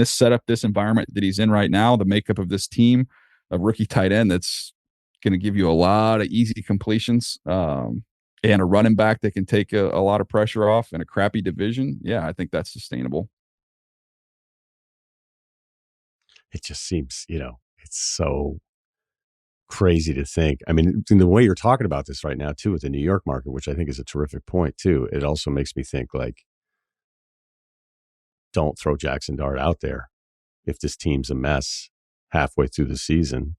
setup, this environment that he's in right now, the makeup of this team, a rookie tight end that's going to give you a lot of easy completions, and a running back that can take a lot of pressure off in a crappy division. Yeah, I think that's sustainable. It just seems, it's so crazy to think. I mean, in the way you're talking about this right now too, with the New York market, which I think is a terrific point too, it also makes me think, like, don't throw Jackson Dart out there if this team's a mess halfway through the season.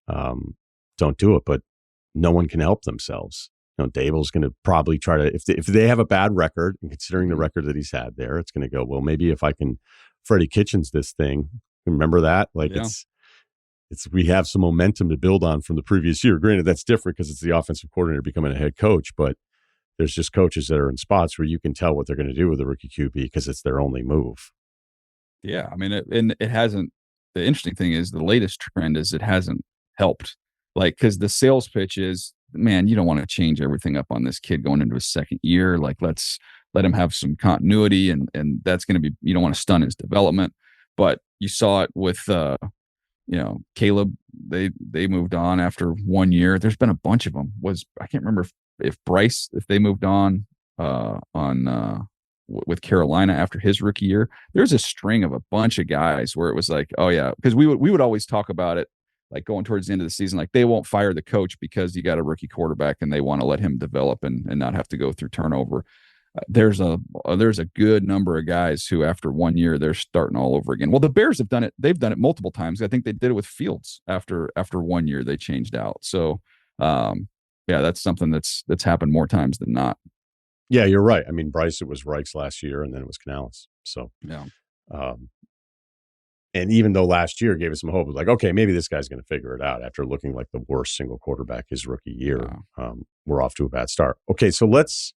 Don't do it, but no one can help themselves. Dable's going to probably try to, if they have a bad record, and considering the record that he's had there, it's going to go, well, maybe if I can Freddie Kitchens this thing. Remember that? Like, yeah. We have some momentum to build on from the previous year. Granted, that's different because it's the offensive coordinator becoming a head coach, but there's just coaches that are in spots where you can tell what they're going to do with the rookie QB because it's their only move. Yeah, I mean, it hasn't. The interesting thing is the latest trend is it hasn't helped. Like, because the sales pitch is, man, you don't want to change everything up on this kid going into his second year. Like, let's let him have some continuity, and that's going to be, you don't want to stun his development. But you saw it with Caleb. They moved on after 1 year. There's been a bunch of them. I can't remember if Bryce, if they moved on with Carolina after his rookie year. There's a string of a bunch of guys where it was like, oh yeah, because we would always talk about it, like going towards the end of the season, like they won't fire the coach because you got a rookie quarterback and they want to let him develop and not have to go through turnover. There's a good number of guys who after 1 year they're starting all over again. Well, the Bears have done it. They've done it multiple times. I think they did it with Fields after 1 year they changed out. So yeah, that's something that's happened more times than not. Yeah, you're right. I mean, Bryce, it was Reichs last year, and then it was Canales. So yeah. And even though last year gave us some hope, it was like, okay, maybe this guy's going to figure it out after looking like the worst single quarterback his rookie year. Wow. We're off to a bad start. Okay, so let's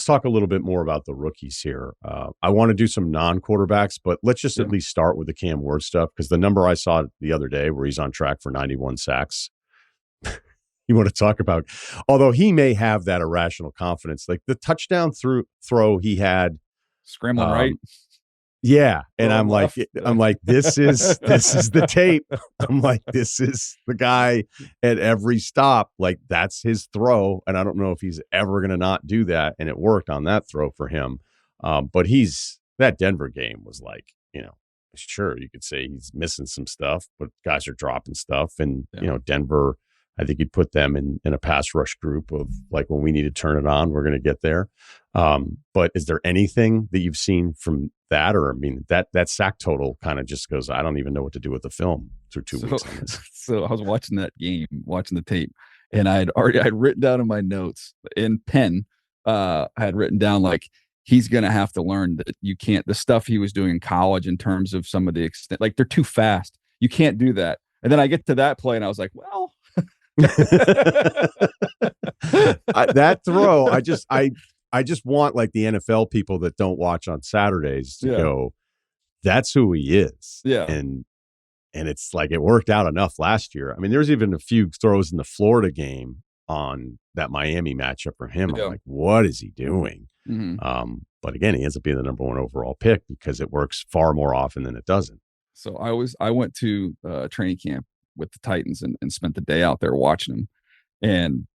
talk a little bit more about the rookies here. I want to do some non-quarterbacks, but let's just at least start with the Cam Ward stuff, because the number I saw the other day where he's on track for 91 sacks, you want to talk about, although he may have that irrational confidence, like the touchdown throw he had. Scrambling right. Yeah. And I'm like, this is the tape. I'm like, this is the guy at every stop. Like, that's his throw. And I don't know if he's ever going to not do that. And it worked on that throw for him. But that Denver game was like, sure, you could say he's missing some stuff, but guys are dropping stuff. And, Denver, I think you'd put them in a pass rush group of like, when we need to turn it on, we're going to get there. But is there anything that you've seen from that? Or, I mean, that sack total kind of just goes, I don't even know what to do with the film through 2 weeks on this. So I was watching that game, watching the tape, and I'd written down in my notes in pen, I had written down, like, he's going to have to learn that you can't, the stuff he was doing in college in terms of some of the extent, like they're too fast. You can't do that. And then I get to that play and I was like, well, that throw, I just want, like, the NFL people that don't watch on Saturdays to go, that's who he is. Yeah. And it's like, it worked out enough last year. I mean, there's even a few throws in the Florida game on that Miami matchup for him. I'm like, what is he doing? Mm-hmm. But again, he ends up being the number 1 overall pick because it works far more often than it doesn't. So I went to training camp with the Titans and spent the day out there watching them. And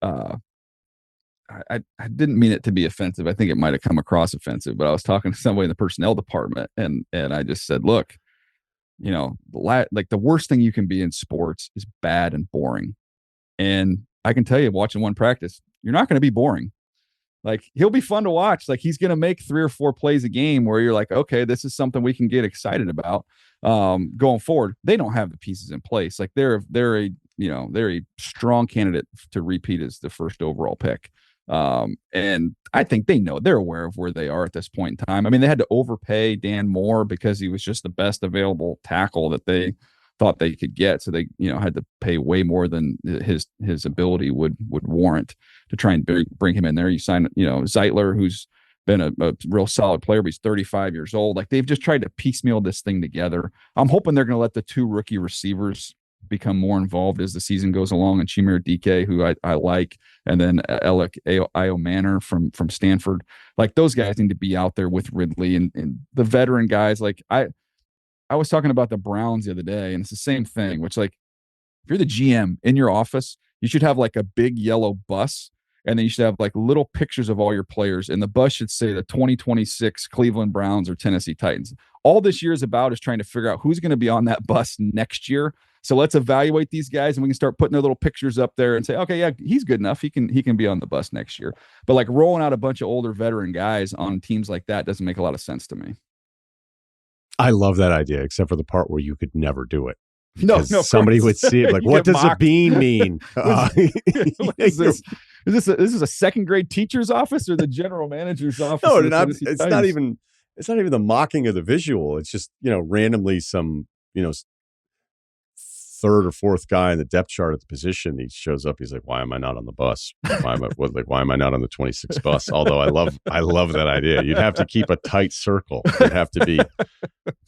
I didn't mean it to be offensive. I think it might have come across offensive, but I was talking to somebody in the personnel department and I just said, look, like the worst thing you can be in sports is bad and boring. And I can tell you, watching one practice, you're not going to be boring. Like, he'll be fun to watch. Like, he's going to make 3 or 4 plays a game where you're like, okay, this is something we can get excited about going forward. They don't have the pieces in place. Like, they're a strong candidate to repeat as the first overall pick. And I think they're aware of where they are at this point in time. I mean, they had to overpay Dan Moore because he was just the best available tackle that they thought they could get. So they, had to pay way more than his ability would warrant to try and bring him in there. You sign, Zeitler, who's been a real solid player, but he's 35 years old. Like, they've just tried to piecemeal this thing together. I'm hoping they're going to let the 2 rookie receivers become more involved as the season goes along, and Chimere Dike, who I like, and then Alec Io Manor from Stanford. Like, those guys need to be out there with Ridley and the veteran guys. Like, I was talking about the Browns the other day, and it's the same thing, which, like, if you're the GM in your office, you should have like a big yellow bus, and then you should have like little pictures of all your players. And the bus should say the 2026 Cleveland Browns or Tennessee Titans. All this year is about is trying to figure out who's going to be on that bus next year. So let's evaluate these guys, and we can start putting their little pictures up there and say, okay, yeah, he's good enough. He can be on the bus next year. But like, rolling out a bunch of older veteran guys on teams like that doesn't make a lot of sense to me. I love that idea, except for the part where you could never do it. No, somebody would see it like, what does a bean mean? Is this a second grade teacher's office or the general manager's office? No, it's not even the mocking of the visual. It's just, randomly some, third or fourth guy in the depth chart at the position. He shows up. He's like, why am I not on the bus? Why am I not on the 26 bus? Although I love that idea. You'd have to keep a tight circle. It'd have to be,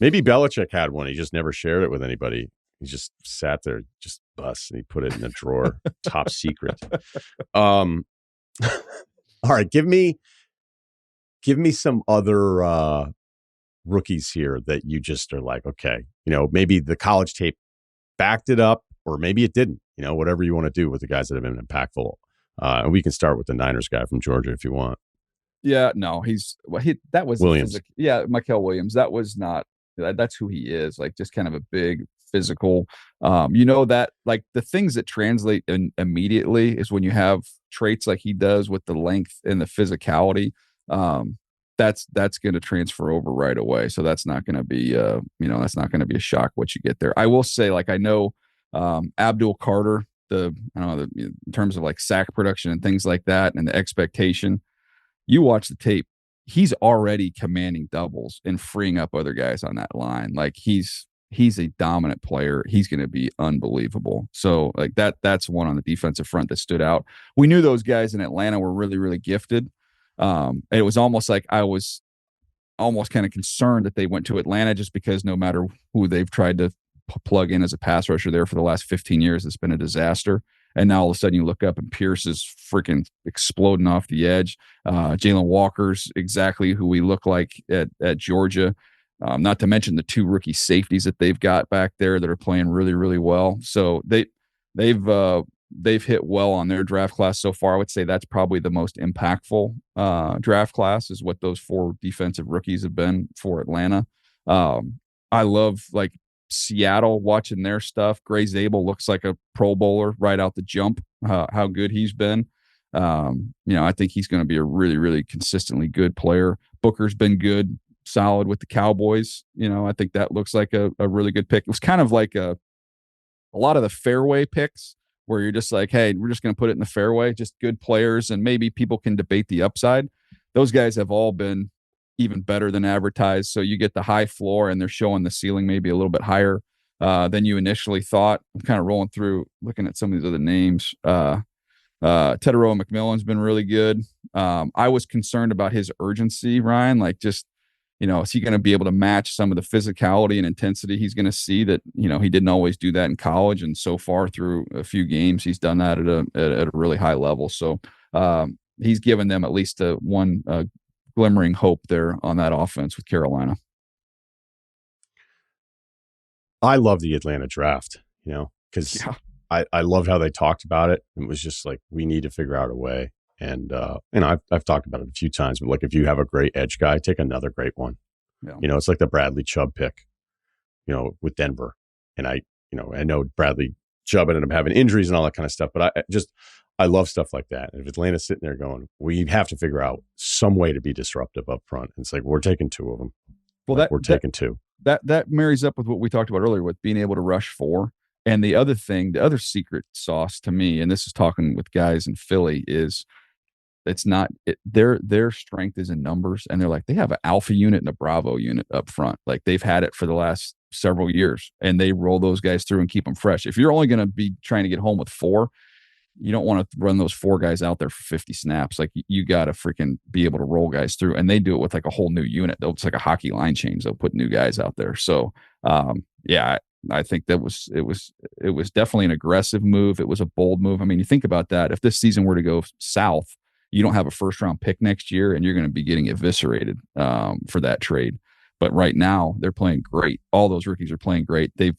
maybe Belichick had one. He just never shared it with anybody. He just sat there, just bus, and he put it in a drawer, top secret. All right. Give me some other rookies here that you just are like, okay, maybe the college tape backed it up, or maybe it didn't, whatever you want to do with the guys that have been impactful. And we can start with the Niners guy from Georgia if you want. Yeah, no, that was Williams. Mykal Williams. That's who he is. Like, just kind of a big physical, that, like, the things that translate immediately is when you have traits like he does with the length and the physicality. That's going to transfer over right away. So that's not going to be, that's not going to be a shock what you get there. I will say, like, I know Abdul Carter, in terms of like sack production and things like that, and the expectation, you watch the tape, he's already commanding doubles and freeing up other guys on that line. Like, he's a dominant player. He's going to be unbelievable. So, like, that's one on the defensive front that stood out. We knew those guys in Atlanta were really, really gifted. It was almost like I was almost kind of concerned that they went to Atlanta, just because no matter who they've tried to plug in as a pass rusher there for the last 15 years, it's been a disaster. And now all of a sudden you look up and Pierce is freaking exploding off the edge. Jalen Walker's exactly who we look like at Georgia. Not to mention the 2 rookie safeties that they've got back there that are playing really, really well. So they've hit well on their draft class so far. I would say that's probably the most impactful draft class, is what those 4 defensive rookies have been for Atlanta. I love, like, Seattle, watching their stuff. Gray Zabel looks like a Pro Bowler right out the jump, how good he's been. I think he's going to be a really, really consistently good player. Booker's been good, solid with the Cowboys. I think that looks like a really good pick. It was kind of like a lot of the fairway picks where you're just like, hey, we're just going to put it in the fairway, just good players, and maybe people can debate the upside. Those guys have all been even better than advertised. So you get the high floor, and they're showing the ceiling maybe a little bit higher than you initially thought. I'm kind of rolling through, looking at some of these other names. Teteroa McMillan's been really good. I was concerned about his urgency, Ryan. Like, just, is he going to be able to match some of the physicality and intensity he's going to see that, he didn't always do that in college. And so far through a few games, he's done that at a really high level. So he's given them at least one glimmering hope there on that offense with Carolina. I love the Atlanta draft, because I loved how they talked about it. It was just like, we need to figure out a way. And, I've talked about it a few times, but like, if you have a great edge guy, take another great one. Yeah. It's like the Bradley Chubb pick, with Denver. And I know Bradley Chubb ended up having injuries and all that kind of stuff, but I love stuff like that. And if Atlanta's sitting there going, we have to figure out some way to be disruptive up front. It's like, we're taking two of them. Well, like, we're taking two. That marries up with what we talked about earlier with being able to rush four. And the other thing, the other secret sauce to me, and this is talking with guys in Philly, is their strength is in numbers, and they're like, they have an alpha unit and a bravo unit up front. Like, they've had it for the last several years, and they roll those guys through and keep them fresh. If you're only going to be trying to get home with four, you don't want to run those four guys out there for 50 snaps. Like, you got to freaking be able to roll guys through, and they do it with like a whole new unit. It's like a hockey line change. They'll put new guys out there. So, yeah, I think it was definitely an aggressive move. It was a bold move. I mean, you think about that. If this season were to go south, you don't have a first round pick next year, and you're going to be getting eviscerated for that trade. But right now, they're playing great. All those rookies are playing great. They've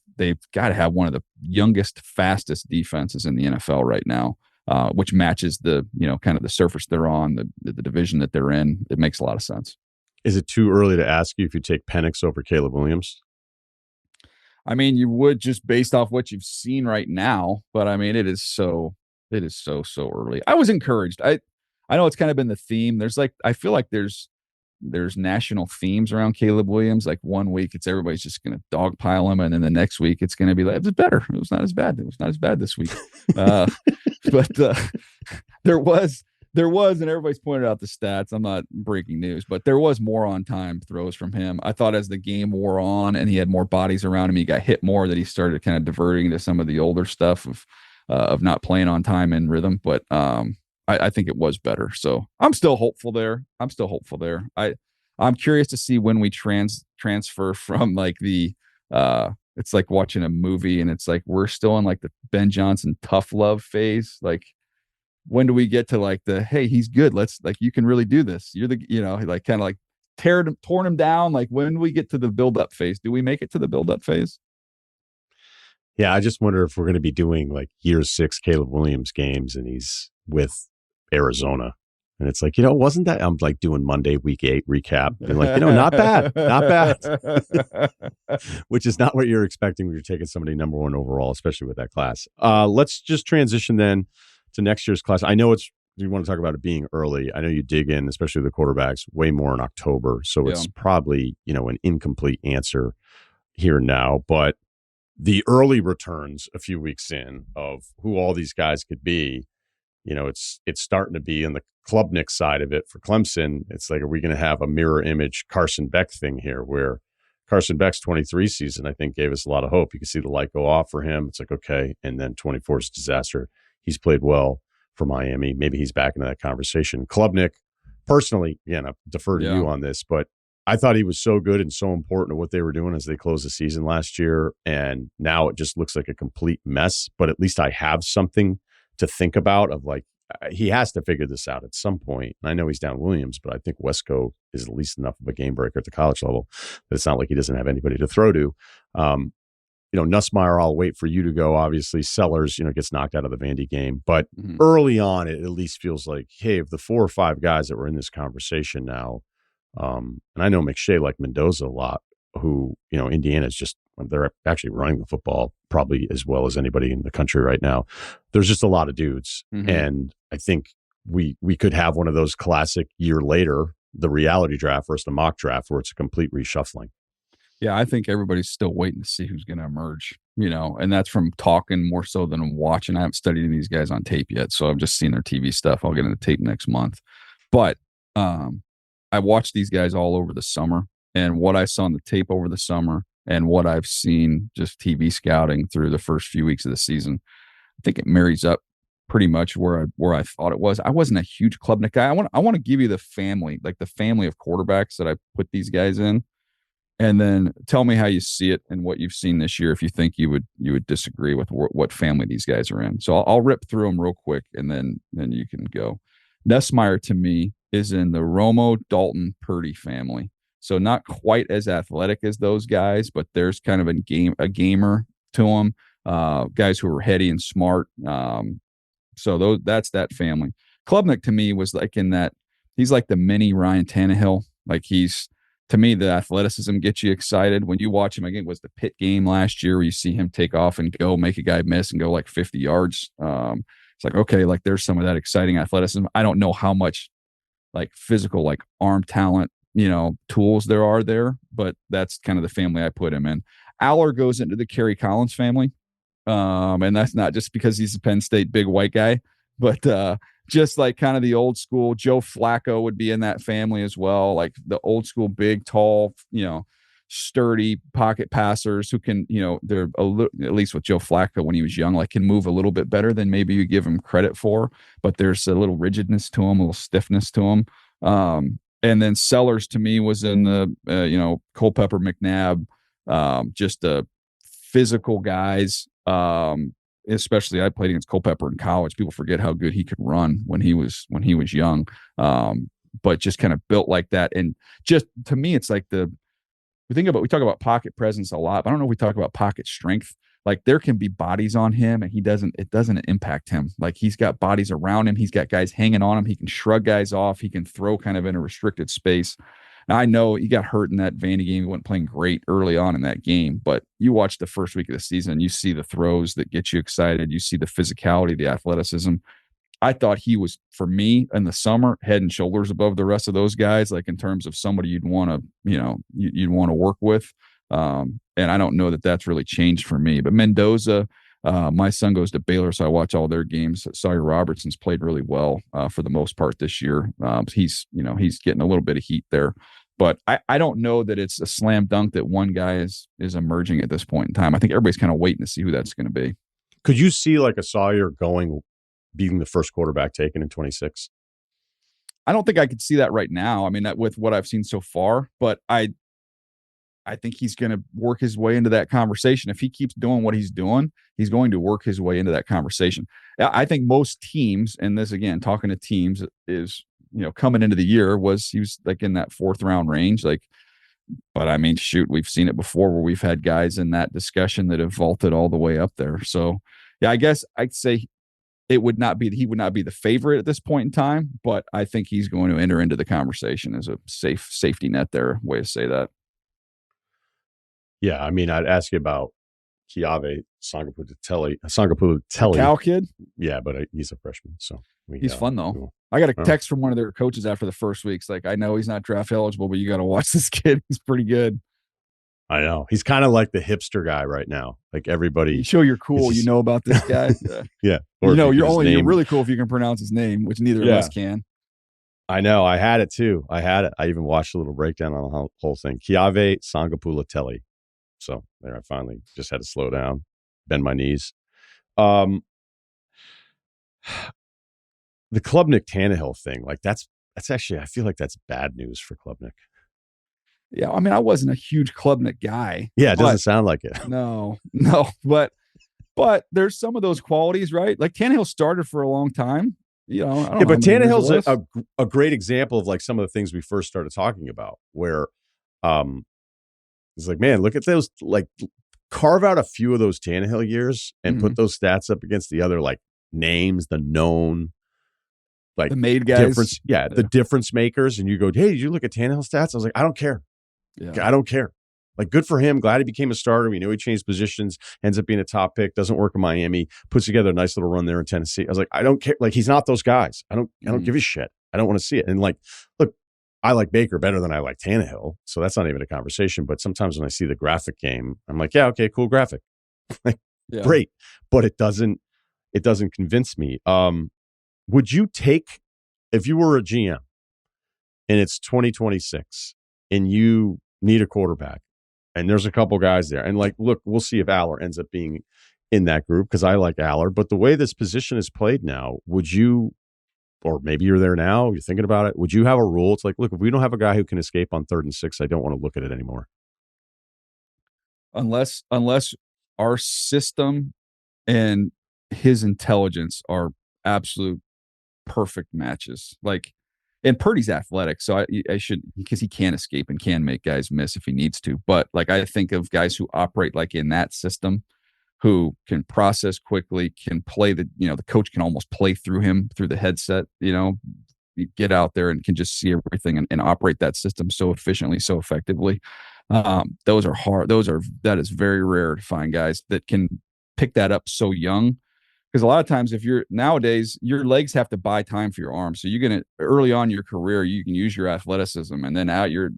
got to have one of the youngest, fastest defenses in the NFL right now, which matches the kind of the surface they're on, the division that they're in. It makes a lot of sense. Is it too early to ask you if you take Penix over Caleb Williams? I mean, you would, just based off what you've seen right now, but I mean, it is so early. I was encouraged. I know it's kind of been the theme. I feel like there's national themes around Caleb Williams. Like, one week everybody's just going to dogpile him, and then the next week it's going to be like, it was better. It was not as bad. It was not as bad this week. But there was, and everybody's pointed out the stats. I'm not breaking news, but there was more on time throws from him. I thought as the game wore on and he had more bodies around him, he got hit more, that he started kind of diverting to some of the older stuff of not playing on time and rhythm. But I think it was better. So I'm still hopeful there. I'm curious to see when we transfer from like it's like watching a movie, and it's like we're still in like the Ben Johnson tough love phase. Like, when do we get to like hey, he's good, let's, like, you can really do this, you're like kind of like torn him down. Like, when do we get to the build up phase? Do we make it to the build up phase? Yeah, I just wonder if we're going to be doing like year 6 Caleb Williams games and he's with Arizona. And it's like, wasn't that, I'm like doing Monday week 8 recap and like, not bad, which is not what you're expecting when you're taking somebody number 1 overall, especially with that class. Let's just transition then to next year's class. I know you want to talk about it being early. I know you dig in, especially the quarterbacks, way more in October. So it's probably, an incomplete answer here now, but the early returns a few weeks in of who all these guys could be, it's starting to be in the Klubnik side of it for Clemson. It's like, are we going to have a mirror image Carson Beck thing here, where Carson Beck's 23 season, I think, gave us a lot of hope. You can see the light go off for him. It's like, okay. And then 24 is disaster. He's played well for Miami. Maybe he's back into that conversation. Klubnik, personally, again, I defer to you on this, but I thought he was so good and so important to what they were doing as they closed the season last year. And now it just looks like a complete mess. But at least I have something to think about of like, he has to figure this out at some point. And I know he's down Williams, but I think Wesco is at least enough of a game breaker at the college level that it's not like he doesn't have anybody to throw to. Nussmeier, I'll wait for you to go. Obviously, Sellers, gets knocked out of the Vandy game. But early on, it at least feels like, hey, of the 4 or 5 guys that were in this conversation now, and I know McShay liked Mendoza a lot, who, Indiana's just, they're actually running the football probably as well as anybody in the country right now. There's just a lot of dudes. And I think we could have one of those classic year later, the reality draft versus the mock draft, where it's a complete reshuffling. Yeah, I think everybody's still waiting to see who's going to emerge, and that's from talking more so than watching. I haven't studied these guys on tape yet, so I've just seen their TV stuff. I'll get into tape next month. But I watched these guys all over the summer, and what I saw in the tape over the summer and what I've seen just TV scouting through the first few weeks of the season, I think it marries up pretty much where I thought it was. I wasn't a huge Klubnik guy. I want to give you the family of quarterbacks that I put these guys in. And then tell me how you see it and what you've seen this year, if you think you would disagree with what family these guys are in. So I'll rip through them real quick, and then you can go. Nussmeier, to me, is in the Romo, Dalton, Purdy family. So not quite as athletic as those guys, but there's kind of a gamer to them. Guys who are heady and smart. So that's that family. Klubnik, to me, was like in that he's like the mini Ryan Tannehill. Like, to me, the athleticism gets you excited when you watch him. Again, it was the Pitt game last year where you see him take off and go make a guy miss and go like 50 yards. it's like, okay, like there's some of that exciting athleticism. I don't know how much like physical, like arm talent, tools there are there, but that's kind of the family I put him in. Aller goes into the Kerry Collins family. And that's not just because he's a Penn State big white guy, but just like kind of the old school. Joe Flacco would be in that family as well, like the old school, big, tall, sturdy pocket passers who can, they're at least with Joe Flacco when he was young, like can move a little bit better than maybe you give him credit for, but there's a little rigidness to him, a little stiffness to him. And then Sellers to me was in the, Culpepper McNabb, just the physical guys. Especially I played against Culpepper in college. People forget how good he could run when he was young. But just kind of built like that. And just to me, it's like we talk about pocket presence a lot, but I don't know if we talk about pocket strength. Like there can be bodies on him and it doesn't impact him. Like he's got bodies around him. He's got guys hanging on him. He can shrug guys off. He can throw kind of in a restricted space. Now, I know he got hurt in that Vandy game. He wasn't playing great early on in that game, but you watch the first week of the season, you see the throws that get you excited. You see the physicality, the athleticism. I thought he was, for me in the summer, head and shoulders above the rest of those guys, like in terms of somebody you'd want to work with. And I don't know that that's really changed for me. But Mendoza, my son goes to Baylor, so I watch all their games. Sawyer Robertson's played really well for the most part this year. He's getting a little bit of heat there. But I don't know that it's a slam dunk that one guy is emerging at this point in time. I think everybody's kind of waiting to see who that's going to be. Could you see like a Sawyer being the first quarterback taken in 26? I don't think I could see that right now. I mean, with what I've seen so far, but I think he's going to work his way into that conversation. If he keeps doing what he's doing, he's going to work his way into that conversation. I think most teams, and this again, talking to teams is, coming into the year he was like in that 4th round range. Like, but I mean, shoot, we've seen it before where we've had guys in that discussion that have vaulted all the way up there. So yeah, I guess I'd say he would not be the favorite at this point in time, but I think he's going to enter into the conversation as a safety net there, way to say that. Yeah, I mean, I'd ask you about Chiave Sangaputatelli. Cal kid? Yeah, but he's a freshman, so he's fun though. I got a text from one of their coaches after the first week's like, I know he's not draft eligible, but you got to watch this kid. He's pretty good. I know. He's kind of like the hipster guy right now. Like everybody. You show you're cool. You know about this guy. Yeah. You're really cool if you can pronounce his name, which neither of us can. I know. I had it too. I even watched a little breakdown on the whole thing. Chiave Sangaputatelli. So there, I finally just had to slow down, bend my knees. The Klubnik Tannehill thing, like that's actually, I feel like that's bad news for Klubnik. Yeah, I mean, I wasn't a huge Klubnik guy. Yeah, it doesn't sound like it. No, but there's some of those qualities, right? Like Tannehill started for a long time. But Tannehill's a great example of like some of the things we first started talking about, where it's like, man, look at those, like carve out a few of those Tannehill years and put those stats up against the other like names, the known, like the made guys, the difference makers. And you go, hey, did you look at Tannehill stats? I was like, I don't care. Yeah. I don't care. Like, good for him. Glad he became a starter. We know he changed positions, ends up being a top pick, doesn't work in Miami, puts together a nice little run there in Tennessee. I was like, I don't care. Like, he's not those guys. I don't give a shit. I don't want to see it. And like, look, I like Baker better than I like Tannehill. So that's not even a conversation. But sometimes when I see the graphic game, I'm like, yeah, okay, cool graphic. Great. But it doesn't convince me. Would you take, if you were a GM and it's 2026 and you need a quarterback, and there's a couple guys there. And like, look, we'll see if Aller ends up being in that group because I like Aller. But the way this position is played now, would you, or maybe you're there now, you're thinking about it, would you have a rule? It's like, look, if we don't have a guy who can escape on 3rd and 6, I don't want to look at it anymore. Unless our system and his intelligence are absolute perfect matches. Like, and Purdy's athletic, so I should, because he can escape and can make guys miss if he needs to. But like, I think of guys who operate like in that system, who can process quickly, can play the coach can almost play through him through the headset. You get out there and can just see everything and operate that system so efficiently, so effectively. Those are hard. That is very rare to find guys that can pick that up so young. Because a lot of times, if you're nowadays, your legs have to buy time for your arms. So you're gonna early on in your career, you can use your athleticism, and then out you're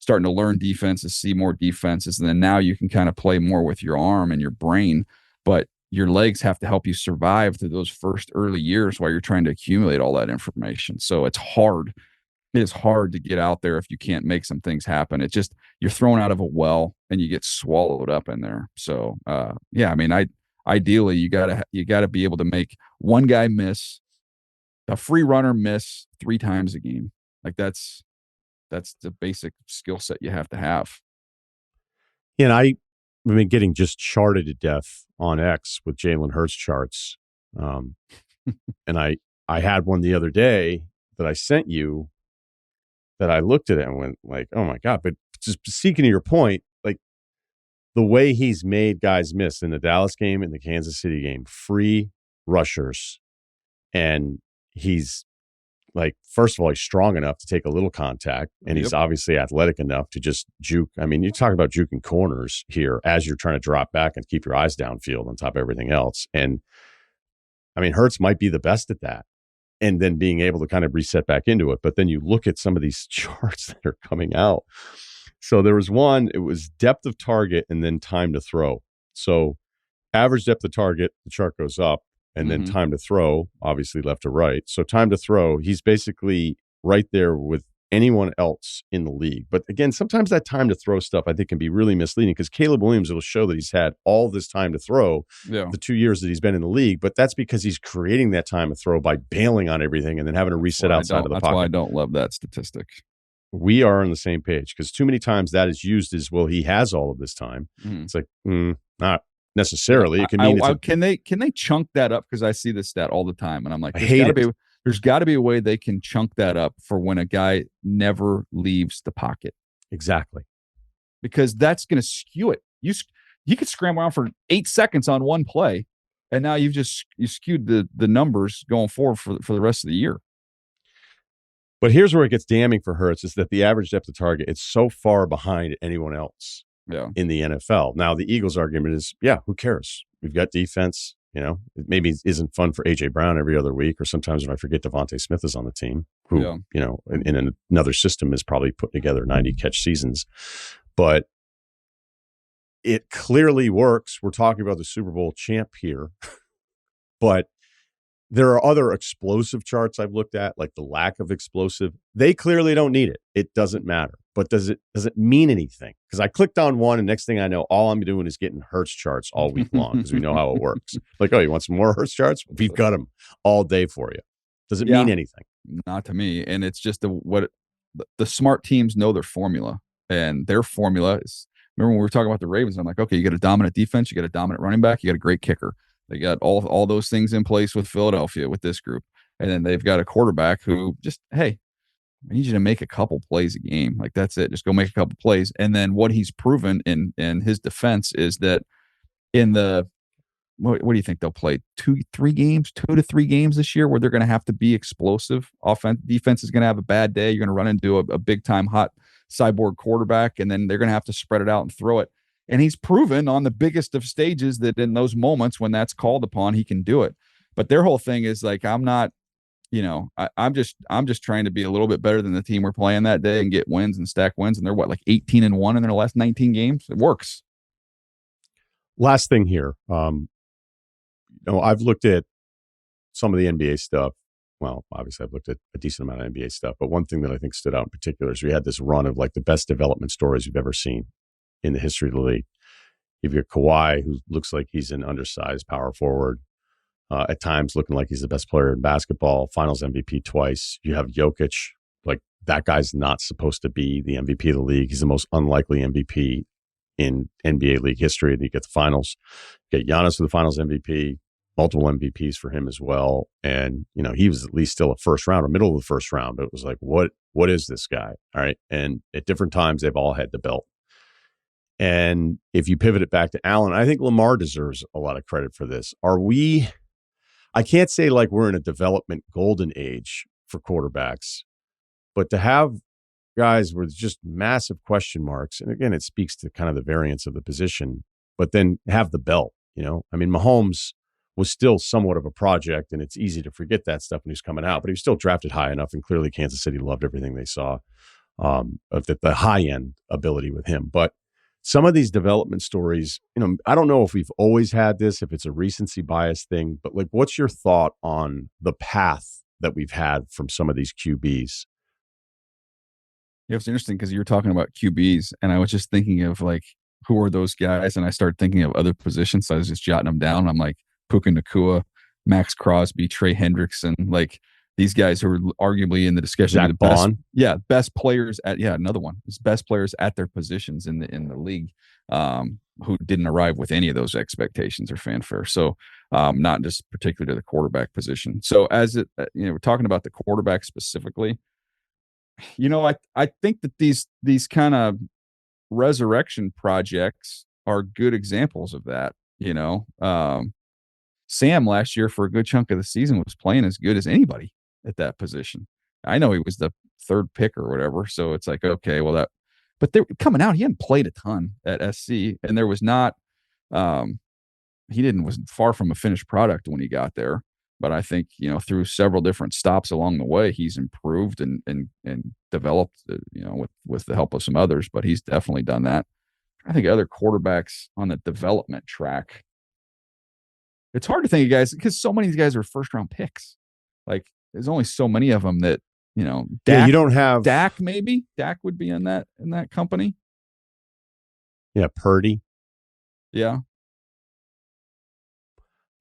starting to learn defenses, see more defenses, and then now you can kind of play more with your arm and your brain. But your legs have to help you survive through those first early years while you're trying to accumulate all that information. So it's hard. It is hard to get out there if you can't make some things happen. It's just you're thrown out of a well and you get swallowed up in there. So yeah, I mean, ideally you gotta be able to make one guy miss, a free runner miss 3 times a game. Like that's the basic skill set you have to have. And I've been getting just charted to death on X with Jalen Hurts charts. And I had one the other day that I sent you that I looked at it and went like, oh my God. But just speaking to your point, like the way he's made guys miss in the Dallas game and the Kansas City game, free rushers. And he's like, first of all, he's strong enough to take a little contact, and he's obviously athletic enough to just juke. I mean, you talk about juking corners here as you're trying to drop back and keep your eyes downfield on top of everything else. And I mean, Hurts might be the best at that, and then being able to kind of reset back into it. But then you look at some of these charts that are coming out. So there was one, it was depth of target and then time to throw. So average depth of target, the chart goes up. And then time to throw, obviously left to right. So time to throw, he's basically right there with anyone else in the league. But again, sometimes that time to throw stuff I think can be really misleading, because Caleb Williams will show that he's had all this time to throw the 2 years that he's been in the league. But that's because he's creating that time to throw by bailing on everything and then having to reset outside of the pocket. That's why I don't love that statistic. We are on the same page, because too many times that is used as, well, he has all of this time. It's like, not necessarily. It can mean can they chunk that up? Because I see this stat all the time, and I'm like, there's got to be a way they can chunk that up for when a guy never leaves the pocket. Exactly, because that's going to skew it. You could scramble around for 8 seconds on one play, and now you skewed the numbers going forward for the rest of the year. But here's where it gets damning for Hurts, is that the average depth of target, it's so far behind anyone else in the NFL. Now, the Eagles' argument is, who cares? We've got defense. You know, it maybe isn't fun for A.J. Brown every other week, or sometimes if I forget Devontae Smith is on the team, who, you know, in another system is probably putting together 90-catch seasons. But it clearly works. We're talking about the Super Bowl champ here. But there are other explosive charts I've looked at, like the lack of explosive. They clearly don't need it. It doesn't matter. But does it mean anything? Because I clicked on one, and next thing I know, all I'm doing is getting Hurts charts all week long, because we know how it works. Like, oh, you want some more Hurts charts? We've got them all day for you. Does it mean anything? Not to me. And it's just the smart teams know their formula, and their formula is. Remember when we were talking about the Ravens? I'm like, okay, you got a dominant defense, you got a dominant running back, you got a great kicker. They got all those things in place with Philadelphia, with this group. And then they've got a quarterback who just, hey, I need you to make a couple plays a game. Like, that's it. Just go make a couple plays. And then what he's proven in his defense is that in the, what do you think they'll play? 2 to 3 games this year where they're going to have to be explosive. Defense is going to have a bad day. You're going to run into a big time hot cyborg quarterback, and then they're going to have to spread it out and throw it. And he's proven on the biggest of stages that in those moments when that's called upon, he can do it. But their whole thing is like, I'm not, I'm just trying to be a little bit better than the team we're playing that day and get wins and stack wins. And they're like 18-1 in their last 19 games. It works. Last thing here. I've looked at some of the NBA stuff. Well, obviously I've looked at a decent amount of NBA stuff, but one thing that I think stood out in particular is we had this run of like the best development stories you've ever seen in the history of the league. You've got Kawhi, who looks like he's an undersized power forward, at times looking like he's the best player in basketball, finals MVP twice. You have Jokic, like that guy's not supposed to be the MVP of the league. He's the most unlikely MVP in NBA league history. And you get the finals, you get Giannis with the finals MVP, multiple MVPs for him as well. And, he was at least still a first round or middle of the first round, but it was like, what is this guy? All right. And at different times, they've all had the belt. And if you pivot it back to Allen, I think Lamar deserves a lot of credit for this. I can't say like we're in a development golden age for quarterbacks, but to have guys with just massive question marks, and again, it speaks to kind of the variance of the position, but then have the belt, I mean, Mahomes was still somewhat of a project, and it's easy to forget that stuff when he's coming out. But he was still drafted high enough, and clearly Kansas City loved everything they saw of the high end ability with him. But some of these development stories, I don't know if we've always had this, if it's a recency bias thing, but like, what's your thought on the path that we've had from some of these QBs? Yeah, it's interesting because you were talking about QBs, and I was just thinking of like, who are those guys? And I started thinking of other positions. So I was just jotting them down. I'm like, Puka Nacua, Max Crosby, Trey Hendrickson, like these guys who are arguably in the discussion Zach of the best, Bond. Best players at another one. It's best players at their positions in the league, who didn't arrive with any of those expectations or fanfare. So not just particularly to the quarterback position. So as we're talking about the quarterback specifically, I think that these kind of resurrection projects are good examples of that. Sam last year for a good chunk of the season was playing as good as anybody at that position. I know he was the third pick or whatever, so it's like, okay, well but they coming out, he hadn't played a ton at SC, and there was not, wasn't far from a finished product when he got there. But I think, through several different stops along the way, he's improved and developed, with the help of some others, but he's definitely done that. I think other quarterbacks on the development track, it's hard to think of guys because so many of these guys are first round picks. Like there's only so many of them that, Dak, you don't have Dak. Maybe Dak would be in that company. Yeah. Purdy. Yeah.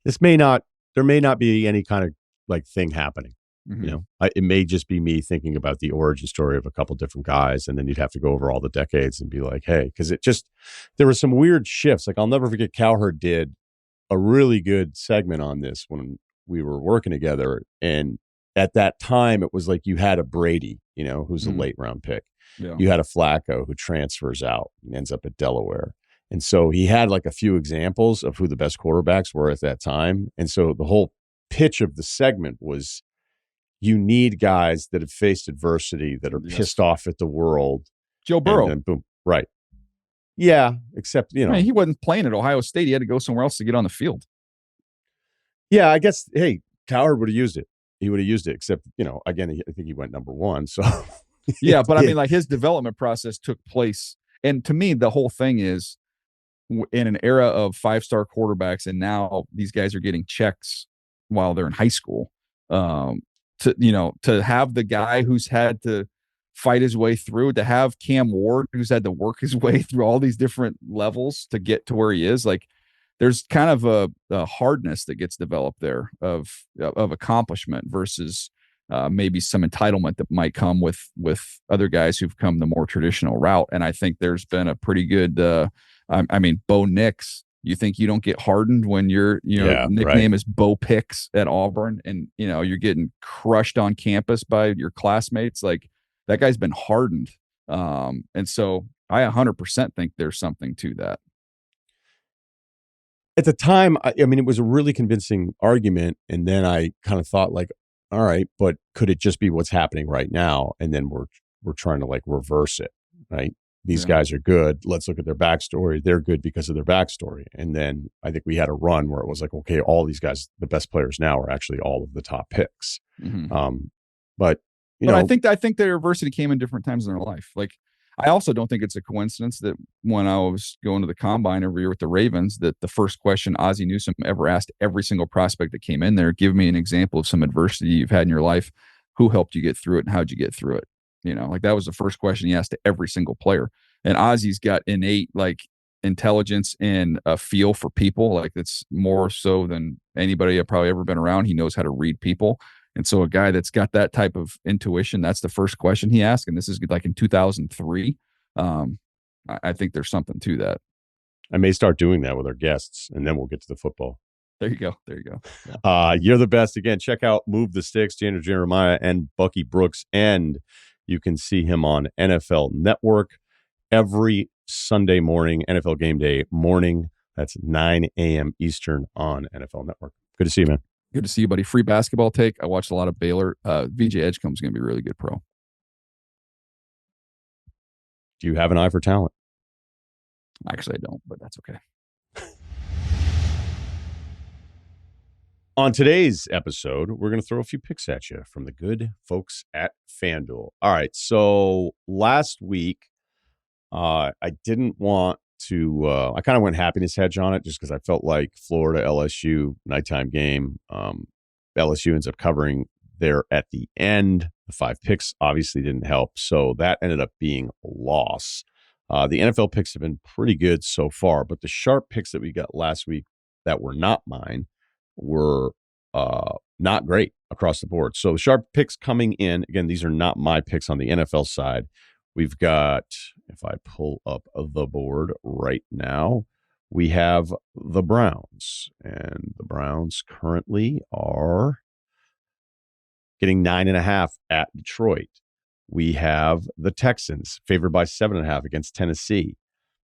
There may not be any kind of like thing happening. Mm-hmm. It may just be me thinking about the origin story of a couple different guys, and then you'd have to go over all the decades and be like, hey, because there were some weird shifts. Like I'll never forget, Cowherd did a really good segment on this when we were working together, and at that time it was like you had a Brady, who's a late round pick. Yeah. You had a Flacco who transfers out and ends up at Delaware. And so he had like a few examples of who the best quarterbacks were at that time. And so the whole pitch of the segment was, you need guys that have faced adversity, that are pissed off at the world. Joe Burrow. And boom. Right. Yeah. Except, I mean, he wasn't playing at Ohio State. He had to go somewhere else to get on the field. Yeah, I guess, hey, Cowherd would have used it. He would have used it, except, again, I think he went number one. So yeah, but I mean, like his development process took place. And to me, the whole thing is, in an era of 5-star quarterbacks, and now these guys are getting checks while they're in high school, to have the guy who's had to fight his way through, to have Cam Ward who's had to work his way through all these different levels to get to where he is, like there's kind of a hardness that gets developed there of accomplishment versus maybe some entitlement that might come with other guys who've come the more traditional route. And I think there's been a pretty good Bo Nix. You think you don't get hardened when your nickname is Bo Picks at Auburn, and you're getting crushed on campus by your classmates? Like that guy's been hardened, and so I 100% think there's something to that. At the time, I mean, it was a really convincing argument, and then I kind of thought, like, all right, but could it just be what's happening right now? And then we're trying to like reverse it, right? These guys are good. Let's look at their backstory. They're good because of their backstory. And then I think we had a run where it was like, okay, all these guys, the best players now are actually all of the top picks. Mm-hmm. But I think their adversity came in different times in their life. Like, I also don't think it's a coincidence that when I was going to the combine every year with the Ravens, that the first question Ozzie Newsome ever asked every single prospect that came in there, give me an example of some adversity you've had in your life. Who helped you get through it, and how'd you get through it? Like that was the first question he asked to every single player. And Ozzie's got innate like intelligence and a feel for people. Like it's more so than anybody I've probably ever been around. He knows how to read people. And so a guy that's got that type of intuition, that's the first question he asked. And this is like in 2003. I think there's something to that. I may start doing that with our guests, and then we'll get to the football. There you go. Yeah. You're the best. Again, check out Move the Sticks, Daniel Jeremiah and Bucky Brooks. And you can see him on NFL Network every Sunday morning, NFL Game Day morning. That's 9 a.m. Eastern on NFL Network. Good to see you, man. Good to see you, buddy. Free basketball take. I watched a lot of Baylor. VJ Edgecombe's going to be a really good pro. Do you have an eye for talent? Actually, I don't, but that's okay. On today's episode, we're going to throw a few picks at you from the good folks at FanDuel. All right, so last week, I didn't want to, I kind of went happiness hedge on it just because I felt like Florida, LSU, nighttime game. LSU ends up covering there at the end. The 5 picks obviously didn't help, so that ended up being a loss. The NFL picks have been pretty good so far, but the sharp picks that we got last week that were not mine were not great across the board. So the sharp picks coming in, again, these are not my picks on the NFL side. We've got, if I pull up the board right now, we have the Browns, and the Browns currently are getting 9.5 at Detroit. We have the Texans favored by 7.5 against Tennessee.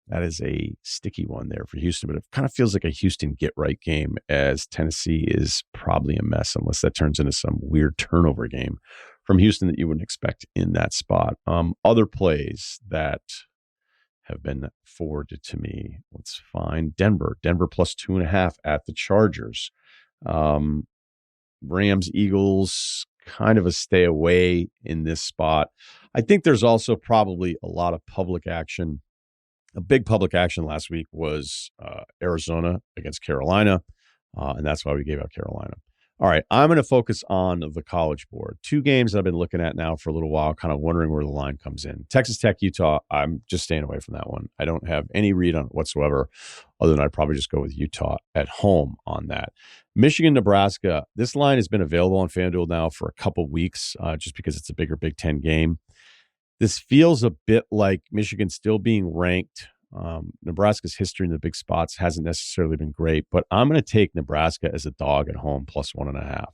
That is a sticky one there for Houston, but it kind of feels like a Houston get-right game, as Tennessee is probably a mess unless that turns into some weird turnover game from Houston that you wouldn't expect in that spot. Other plays that have been forwarded to me. Let's find Denver. Denver plus 2.5 at the Chargers. Rams, Eagles, kind of a stay away in this spot. I think there's also probably a lot of public action. A big public action last week was Arizona against Carolina, and that's why we gave out Carolina. All right, I'm going to focus on the college board. 2 games that I've been looking at now for a little while, kind of wondering where the line comes in. Texas Tech, Utah, I'm just staying away from that one. I don't have any read on it whatsoever, other than I'd probably just go with Utah at home on that. Michigan, Nebraska, this line has been available on FanDuel now for a couple weeks just because it's a bigger Big Ten game. This feels a bit like Michigan still being ranked. Nebraska's history in the big spots hasn't necessarily been great, but I'm going to take Nebraska as a dog at home plus 1.5.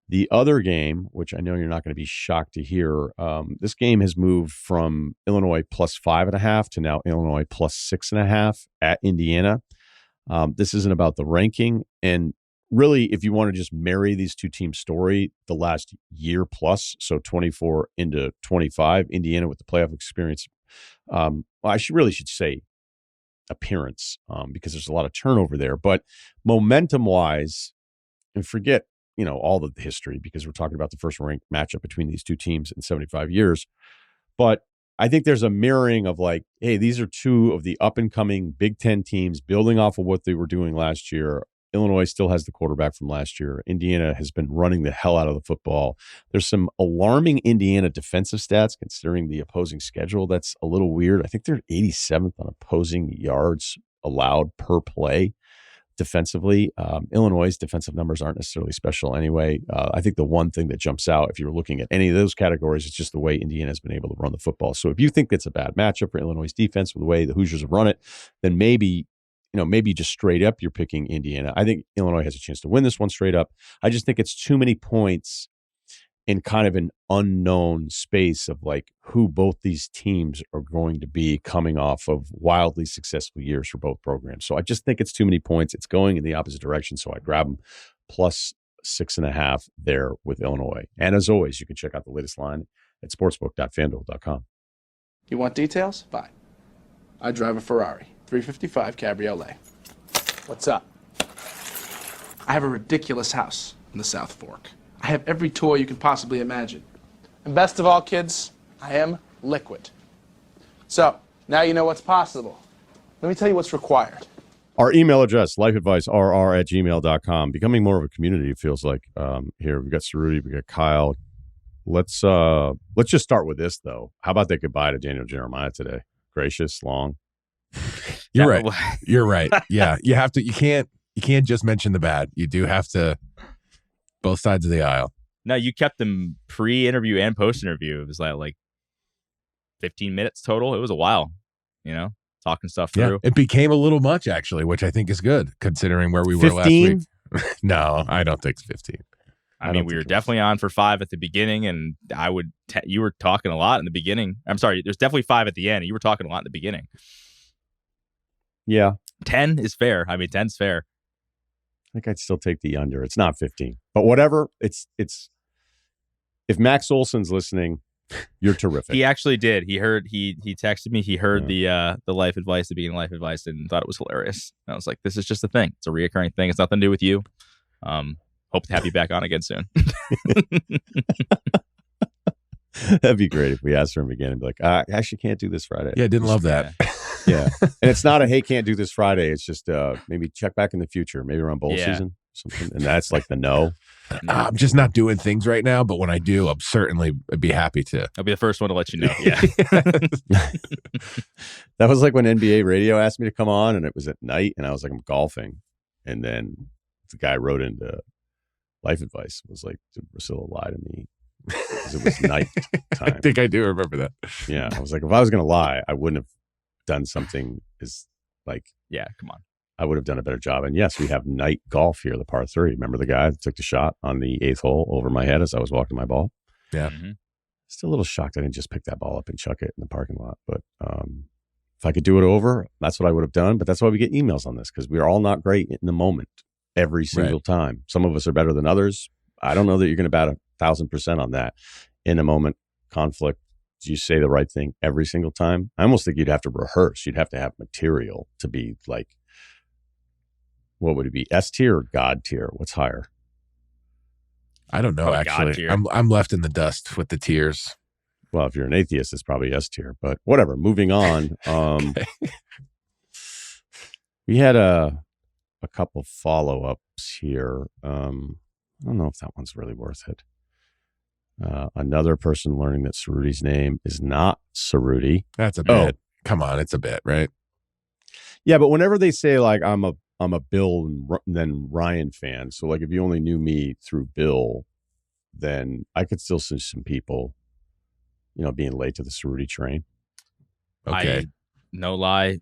The other game, which I know you're not going to be shocked to hear, this game has moved from Illinois plus 5.5 to now Illinois plus 6.5 at Indiana. This isn't about the ranking. And really, if you want to just marry these two teams' story, the last year plus, so 24 into 25, Indiana with the playoff experience. I should say appearance because there's a lot of turnover there. But momentum-wise, and forget all of the history because we're talking about the first ranked matchup between these two teams in 75 years. But I think there's a mirroring of like, hey, these are two of the up-and-coming Big Ten teams building off of what they were doing last year. Illinois still has the quarterback from last year. Indiana has been running the hell out of the football. There's some alarming Indiana defensive stats considering the opposing schedule. That's a little weird. I think they're 87th on opposing yards allowed per play defensively. Illinois' defensive numbers aren't necessarily special anyway. I think the one thing that jumps out, if you're looking at any of those categories, it's just the way Indiana has been able to run the football. So if you think it's a bad matchup for Illinois' defense with the way the Hoosiers have run it, then maybe just straight up you're picking Indiana. I think Illinois has a chance to win this one straight up. I just think it's too many points in kind of an unknown space of like who both these teams are going to be coming off of wildly successful years for both programs. So I just think it's too many points. It's going in the opposite direction. So I grab them plus 6.5 there with Illinois. And as always, you can check out the latest line at sportsbook.fanduel.com. You want details? Fine. I drive a Ferrari 355 Cabriolet. What's up? I have a ridiculous house in the South Fork. I have every toy you can possibly imagine. And best of all, kids, I am liquid. So, now you know what's possible. Let me tell you what's required. Our email address, lifeadvicerr@gmail.com. Becoming more of a community, it feels like. Here, we've got Ceruti, we got Kyle. Let's just start with this, though. How about that goodbye to Daniel Jeremiah today? Gracious, long. You're right. You're right. Yeah, you have to. You can't just mention the bad. You do have to. Both sides of the aisle. No, you kept them pre-interview and post-interview. It was like 15 minutes total. It was a while, talking stuff through. Yeah, it became a little much, actually, which I think is good, considering where we were last week. No, I don't think it's 15. I mean, we were definitely on for 5 at the beginning, and you were talking a lot in the beginning. I'm sorry, there's definitely 5 at the end. You were talking a lot in the beginning. Yeah. 10 is fair. I mean, 10's fair. I think I'd still take the under. It's not 15, but whatever. It's. If Max Olson's listening, you're terrific. He actually did. He texted me. He heard the life advice, the beginning life advice, and thought it was hilarious. And I was like, this is just a thing. It's a reoccurring thing. It's nothing to do with you. hope to have you back on again soon. That'd be great if we asked for him again and be like, I actually can't do this Friday. Yeah, didn't love that. Yeah. And it's not a, hey, can't do this Friday. It's just maybe check back in the future, maybe around bowl season or something. And that's like the no. I'm just not doing things right now, but when I do, I'll certainly be happy to. I'll be the first one to let you know. Yeah. That was like when NBA radio asked me to come on and it was at night and I was like, I'm golfing. And then the guy wrote into Life Advice, was like, did Russillo lie to me? Because it was night time. I think I do remember that. Yeah. I was like, if I was going to lie, I wouldn't have done something as like, Yeah, come on. I would have done a better job. And yes, we have night golf here, the par 3. Remember the guy that took the shot on the 8th hole over my head as I was walking my ball? Yeah. Mm-hmm. Still a little shocked I didn't just pick that ball up and chuck it in the parking lot. But if I could do it over, that's what I would have done. But that's why we get emails on this, because we are all not great in the moment every single time. Some of us are better than others. I don't know that you're going to bat 1,000% on that. In a moment, conflict, do you say the right thing every single time? I almost think you'd have to rehearse. You'd have to have material to be like, what would it be? S tier or God tier? What's higher? I don't know, Probably actually. God tier. I'm left in the dust with the tears. Well, if you're an atheist, it's probably S tier, but whatever. Moving on. Okay. We had a couple follow-ups here. I don't know if that one's really worth it. Another person learning that Ceruti's name is not Ceruti. That's a bit. Come on, it's a bit, right? Yeah, but whenever they say like I'm a Bill and then Ryan fan, so like if you only knew me through Bill, then I could still see some people, being late to the Ceruti train. Okay. No lie,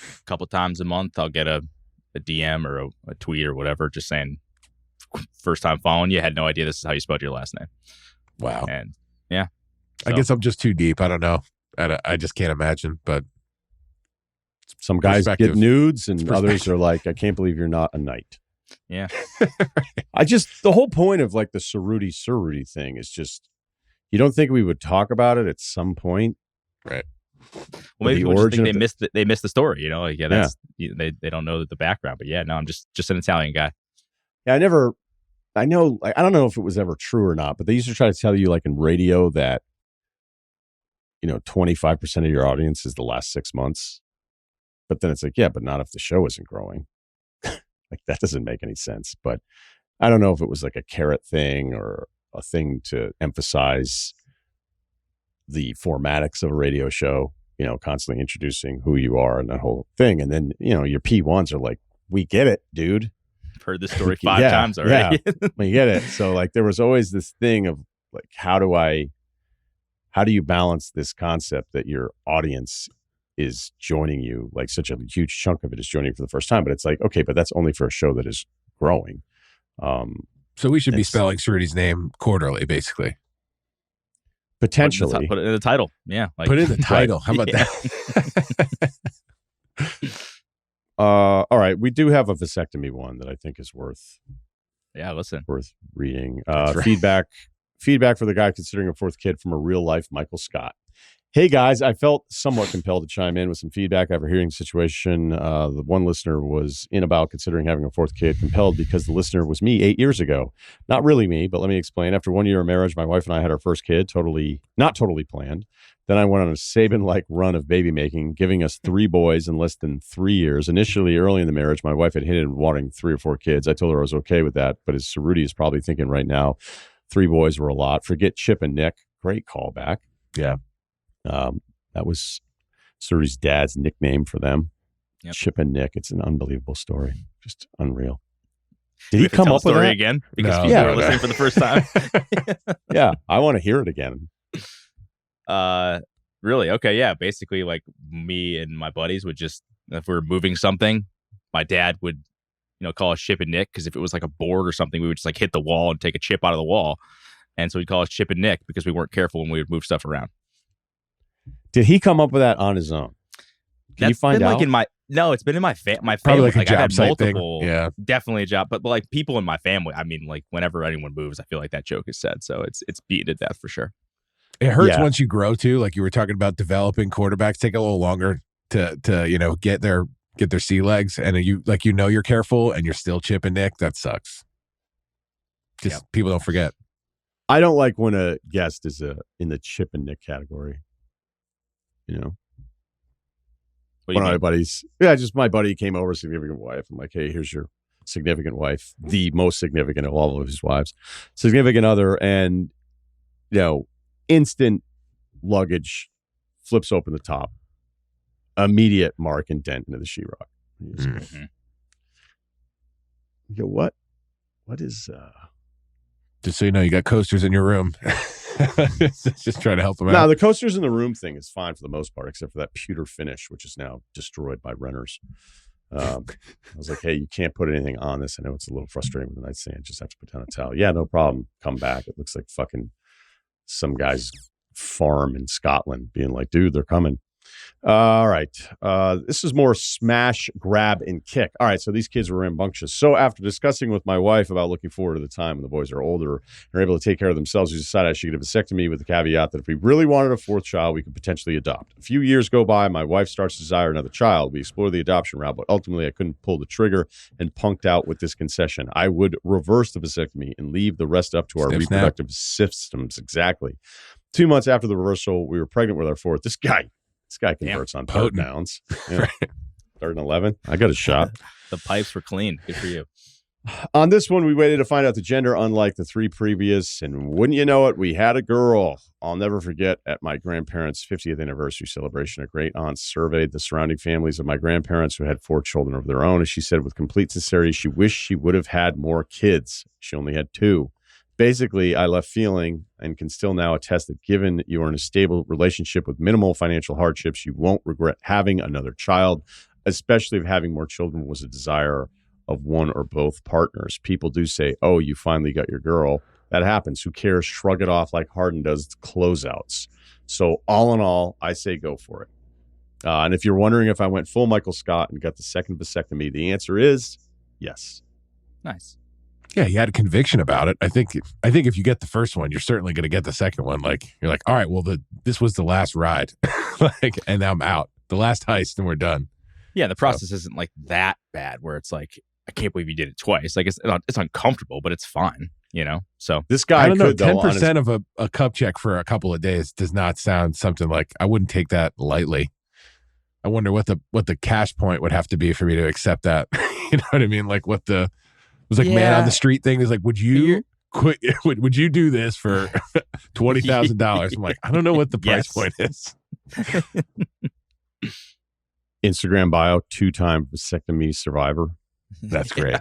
a couple times a month I'll get a DM or a tweet or whatever just saying, first time following you, had no idea this is how you spelled your last name. Wow. And yeah. I guess I'm just too deep. I don't know. I just can't imagine, but Some guys get nudes and others are like, I can't believe you're not a knight. Yeah. The whole point of like the Ceruti thing is just, you don't think we would talk about it at some point? Right. Well, maybe people just think they missed the story, like, that's, they don't know the background, but yeah, no, I'm just an Italian guy. Yeah. I don't know if it was ever true or not, but they used to try to tell you like in radio that, 25% of your audience is the last 6 months. But then it's like, yeah, but not if the show isn't growing. Like that doesn't make any sense. But I don't know if it was like a carrot thing or a thing to emphasize the formatics of a radio show, constantly introducing who you are and that whole thing. And then, your P1s are like, we get it, dude. I've heard this story 5 times already. Yeah, we get it. So like there was always this thing of like, how do you balance this concept that your audience is joining you, like such a huge chunk of it is joining you for the first time, but it's like, okay, but that's only for a show that is growing. So we should be spelling Ceruti's name quarterly, basically. Potentially. Put it in the title. Yeah. Put it in the title. How about that? All right. We do have a vasectomy one that I think is worth reading. Right. Feedback for the guy considering a 4th kid from a real life Michael Scott. Hey guys, I felt somewhat compelled to chime in with some feedback after hearing the situation. The one listener was in about considering having a 4th kid, compelled because the listener was me 8 years ago. Not really me, but let me explain. After 1 year of marriage, my wife and I had our first kid, not totally planned. Then I went on a Saban-like run of baby making, giving us 3 boys in less than 3 years. Initially, early in the marriage, my wife had hinted at wanting 3 or 4 kids. I told her I was okay with that, but as Ceruti is probably thinking right now, 3 boys were a lot. Forget Chip and Nick. Great callback. Yeah. That was Ceruti's dad's nickname for them. Yep. Chip and Nick. It's an unbelievable story. Just unreal. Did he come up with that again? Because No, people no, are listening for the first time. Yeah, I want to hear it again. Really? Okay. Yeah. Basically, like me and my buddies would just, if we were moving something, my dad would, call us Chip and Nick, because if it was like a board or something, we would just like hit the wall and take a chip out of the wall. And so we'd call us Chip and Nick because we weren't careful when we would move stuff around. Did he come up with that on his own? Can you find out? No, it's been in my family. Probably like a I've job had site multiple, thing. Yeah. definitely a job. But like people in my family, I mean, like whenever anyone moves, I feel like that joke is said. So it's beaten to death for sure. It hurts once you grow too. Like you were talking about, developing quarterbacks take a little longer to get their sea legs, and you're careful and you're still Chip and Nick. That sucks. Just people don't forget. I don't like when a guest is in the Chip and Nick category. You know, one of my buddies, just my buddy came over, significant wife. I'm like, hey, here's your significant wife, the most significant of all of his wives, significant other, and instant luggage, flips open the top, immediate mark and dent into the sheetrock. Mm-hmm. You go, what is? Just so you know, you got coasters in your room. Just trying to help them out. No, the coasters in the room thing is fine for the most part, except for that pewter finish, which is now destroyed by renters. I was like, hey, you can't put anything on this. I know it's a little frustrating with the nightstand. Just have to put down a towel. Yeah, no problem. Come back. It looks like fucking some guy's farm in Scotland being like, dude, they're coming. All right. This is more smash, grab, and kick. All right. So these kids were rambunctious. So after discussing with my wife about looking forward to the time when the boys are older and are able to take care of themselves, we decided I should get a vasectomy with the caveat that if we really wanted a fourth child, we could potentially adopt. A few years go by. My wife starts to desire another child. We explore the adoption route, but ultimately I couldn't pull the trigger and punked out with this concession. I would reverse the vasectomy and leave the rest up to our reproductive systems. Exactly. 2 months after the reversal, we were pregnant with our fourth. This guy converts on third downs. Yeah. Third and 11. I got a shot. The pipes were clean. Good for you. On this one, we waited to find out the gender, unlike the three previous. And wouldn't you know it, we had a girl. I'll never forget at my grandparents' 50th anniversary celebration, a great aunt surveyed the surrounding families of my grandparents who had 4 children of their own. And she said with complete sincerity, she wished she would have had more kids. She only had 2. Basically, I left feeling and can still now attest that given you are in a stable relationship with minimal financial hardships, you won't regret having another child, especially if having more children was a desire of one or both partners. People do say, oh, you finally got your girl. That happens. Who cares? Shrug it off like Harden does closeouts. So all in all, I say go for it. And if you're wondering if I went full Michael Scott and got the second vasectomy, the answer is yes. Nice. Yeah, you had a conviction about it. I think if you get the first one, you're certainly going to get the second one. Like you're like, all right, well, this was the last ride, and now I'm out. The last heist, and we're done. Yeah, the process isn't like that bad. Where it's like, I can't believe you did it twice. Like it's uncomfortable, but it's fine. So this guy, I don't know, 10% of a cup check for a couple of days does not sound something like I wouldn't take that lightly. I wonder what the cash point would have to be for me to accept that. You know what I mean? Like what the. It was like man on the street thing. Is like, would you quit? Would you do this for $20,000? I'm like, I don't know what the price point is. Instagram bio, 2-time vasectomy survivor. That's great.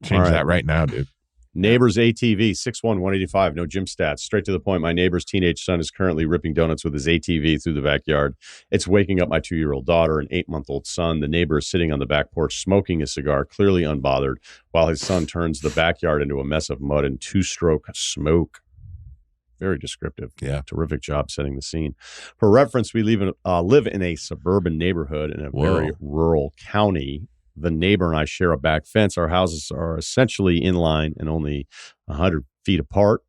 Change that right now, dude. Neighbor's ATV, 6'1", 185, no gym stats. Straight to the point, my neighbor's teenage son is currently ripping donuts with his ATV through the backyard. It's waking up my 2-year-old daughter and 8-month-old son. The neighbor is sitting on the back porch smoking a cigar, clearly unbothered, while his son turns the backyard into a mess of mud and 2-stroke smoke. Very descriptive. Yeah. Terrific job setting the scene. For reference, we live in a suburban neighborhood in a very rural county. The neighbor and I share a back fence. Our houses are essentially in line and only 100 feet apart.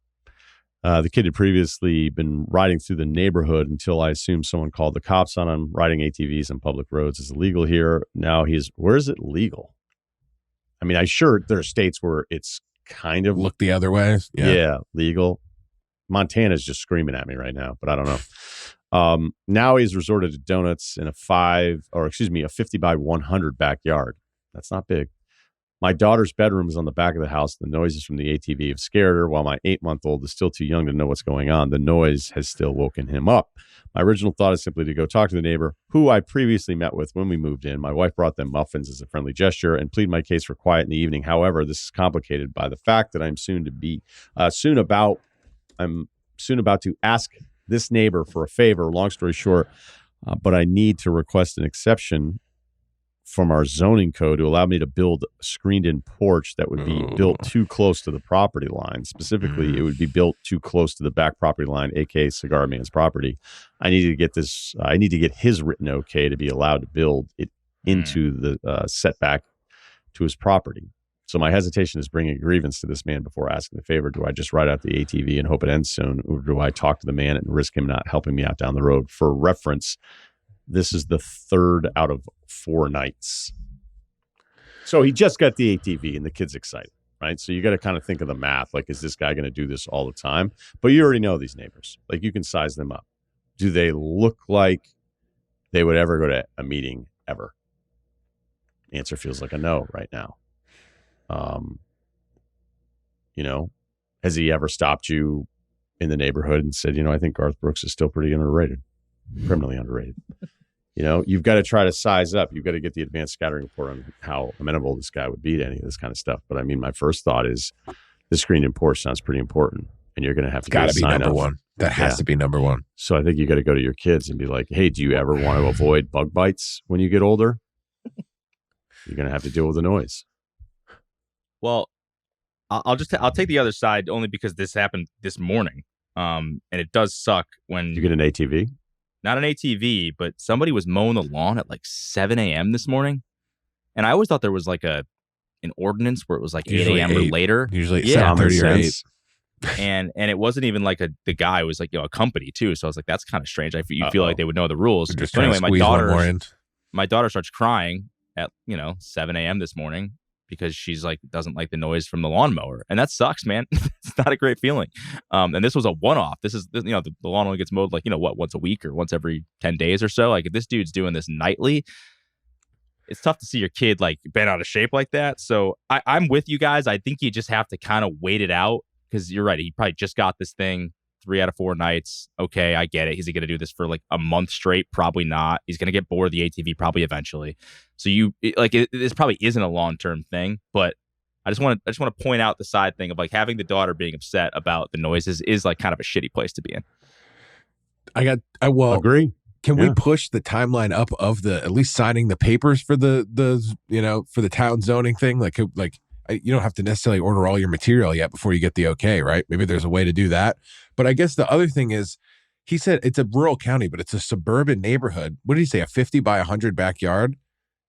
The kid had previously been riding through the neighborhood until I assumed someone called the cops on him. Riding ATVs on public roads is illegal here. Now where is it legal? I mean, there are states where it's kind of look the other way. Yeah, legal. Montana's just screaming at me right now, but I don't know. Now he's resorted to donuts in a 50 by 100 backyard. That's not big. My daughter's bedroom is on the back of the house. The noises from the ATV have scared her, while my 8-month-old is still too young to know what's going on. The noise has still woken him up. My original thought is simply to go talk to the neighbor, who I previously met with when we moved in. My wife brought them muffins as a friendly gesture and plead my case for quiet in the evening. However, this is complicated by the fact that I'm soon about to ask this neighbor for a favor. Long story short, but I need to request an exception from our zoning code to allow me to build a screened-in porch that would be built too close to the property line. Specifically, it would be built too close to the back property line, aka Cigar Man's property. I need to get his written okay to be allowed to build it into the setback to his property. So my hesitation is bringing a grievance to this man before asking the favor. Do I just ride out the ATV and hope it ends soon? Or do I talk to the man and risk him not helping me out down the road? For reference, this is the 3rd out of 4 nights. So he just got the ATV and the kid's excited. right? So you got to kind of think of the math. Like, is this guy going to do this all the time? But you already know these neighbors. Like, you can size them up. Do they look like they would ever go to a meeting ever? Answer feels like a no right now. Has he ever stopped you in the neighborhood and said, I think Garth Brooks is still pretty underrated, criminally underrated? You've got to try to size up. You've got to get the advanced scattering report on how amenable this guy would be to any of this kind of stuff. But I mean, my first thought is the screened in porch sounds pretty important, and you're going to have to got to be number one. That has to be number one. So I think you got to go to your kids and be like, hey, do you ever want to avoid bug bites when you get older? You're going to have to deal with the noise. Well, I'll take the other side only because this happened this morning. And it does suck when you get an ATV. Not an ATV, but somebody was mowing the lawn at like 7 a.m. this morning. And I always thought there was like an ordinance where it was like 8 a.m. or later. Usually 7:30 or 8. And it wasn't even like the guy, it was like, a company too. So I was like, that's kind of strange. You feel like they would know the rules. Just but anyway, my daughter starts crying at 7 a.m. this morning because she's like, doesn't like the noise from the lawnmower. And that sucks, man. It's not a great feeling. And this was a one-off. This is, the lawn only gets mowed like, once a week or once every 10 days or so. Like if this dude's doing this nightly, it's tough to see your kid like bent out of shape like that. So I'm with you guys. I think you just have to kind of wait it out because you're right. He probably just got this thing 3 out of 4 nights. Okay, I get it. Is he going to do this for like a month straight? Probably not. He's going to get bored of the ATV probably eventually. So this probably isn't a long-term thing, but I just want to point out the side thing of like having the daughter being upset about the noises is like kind of a shitty place to be in. I agree. Can we push the timeline up of at least signing the papers for the for the town zoning thing? Like you don't have to necessarily order all your material yet before you get the okay, right? Maybe there's a way to do that. But I guess the other thing is, he said it's a rural county, but it's a suburban neighborhood. What did he say? A 50 by 100 backyard?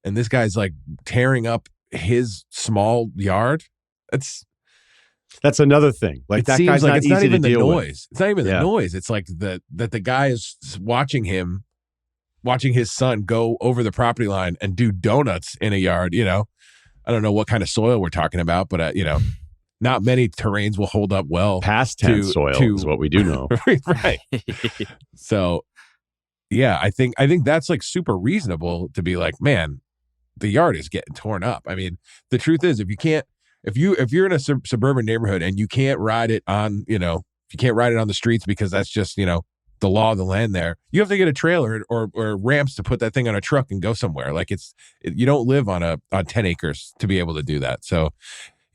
And this guy's like tearing up his small yard. That's another thing. Like that guy's like not it's easy not even to the deal noise. with. It's not even the noise. It's like that the guy is watching his son go over the property line and do donuts in a yard. I don't know what kind of soil we're talking about, but not many terrains will hold up well. Past tense soil is what we do know. Right. So yeah, I think that's like super reasonable to be like, man, the yard is getting torn up. I mean, the truth is, if you're in a suburban neighborhood and you can't ride it on, if you can't ride it on the streets because that's just, the law of the land there, you have to get a trailer or ramps to put that thing on a truck and go somewhere. Like you don't live on 10 acres to be able to do that. So,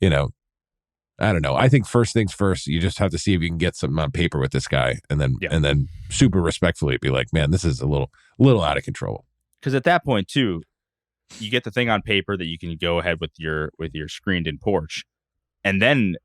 I don't know. I think first things first, you just have to see if you can get something on paper with this guy and then super respectfully be like, man, this is a little out of control. Because at that point too, you get the thing on paper that you can go ahead with your screened in porch. And then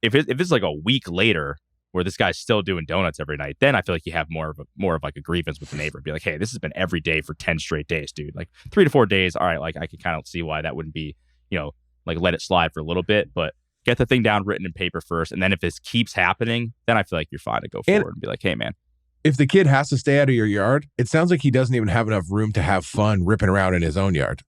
if it's like a week later where this guy's still doing donuts every night, then I feel like you have more of like a grievance with the neighbor. Be like, hey, this has been every day for 10 straight days, dude. Like 3 to 4 days. All right. Like I can kind of see why that wouldn't be, like let it slide for a little bit, but get the thing down written in paper first. And then if this keeps happening, then I feel like you're fine to go forward and be like, hey man, if the kid has to stay out of your yard, it sounds like he doesn't even have enough room to have fun ripping around in his own yard.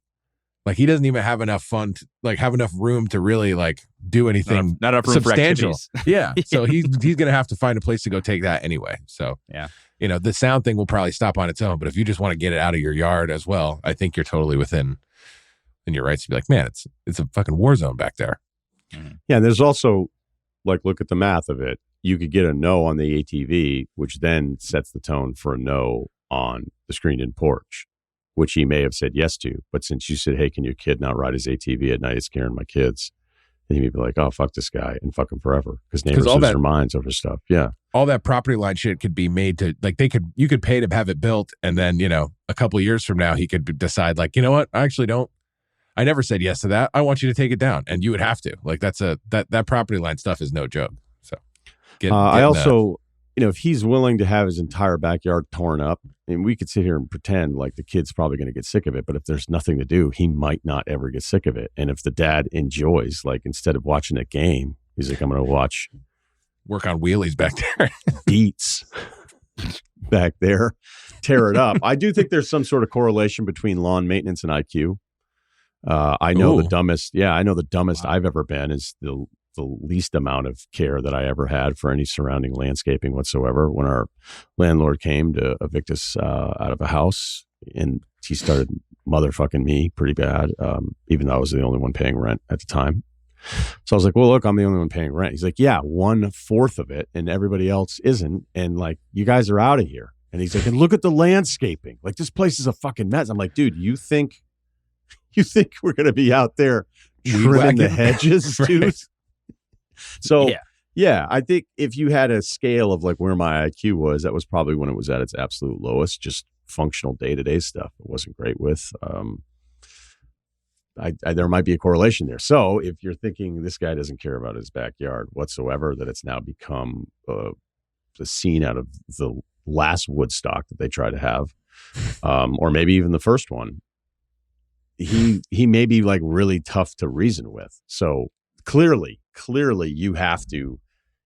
Like he doesn't even have enough fun, have enough room to really like do anything not enough room substantial. For yeah. So he's going to have to find a place to go take that anyway. So, yeah, the sound thing will probably stop on its own. But if you just want to get it out of your yard as well, I think you're totally within your rights to be like, man, it's a fucking war zone back there. Mm-hmm. Yeah. And there's also like, look at the math of it. You could get a no on the ATV, which then sets the tone for a no on the screened in porch, which he may have said yes to. But since you said, hey, can your kid not ride his ATV at night? It's scaring my kids. And he may be like, oh, fuck this guy and fuck him forever. Because neighbors lose their minds over stuff. Yeah. All that property line shit could be made to, like, you could pay to have it built. And then, a couple of years from now, he could decide, like, you know what? I never said yes to that. I want you to take it down. And you would have to. Like, that property line stuff is no joke. So I also, if he's willing to have his entire backyard torn up, and we could sit here and pretend like the kid's probably going to get sick of it, but if there's nothing to do, he might not ever get sick of it. And if the dad enjoys, like, instead of watching a game, he's like, I'm going to work on wheelies back there. Beats back there, tear it up. I do think there's some sort of correlation between lawn maintenance and IQ. I know the Ooh. dumbest. Yeah, I know the dumbest I've ever been is the least amount of care that I ever had for any surrounding landscaping whatsoever. When our landlord came to evict us out of a house, and he started motherfucking me pretty bad, even though I was the only one paying rent at the time. So I was like, well, look, I'm the only one paying rent. He's like, yeah, 1/4 of it, and everybody else isn't. And like, you guys are out of here. And he's like, and look at the landscaping. Like, this place is a fucking mess. I'm like, dude, you think we're going to be out there trimming the hedges, Right. dude? So, Yeah. yeah, I think if you had a scale of like where my IQ was, that was probably when it was at its absolute lowest, just functional day-to-day stuff. It wasn't great with. There might be a correlation there. So if you're thinking this guy doesn't care about his backyard whatsoever, that it's now become the scene out of the last Woodstock that they try to have, or maybe even the first one, he may be like really tough to reason with. So clearly you have to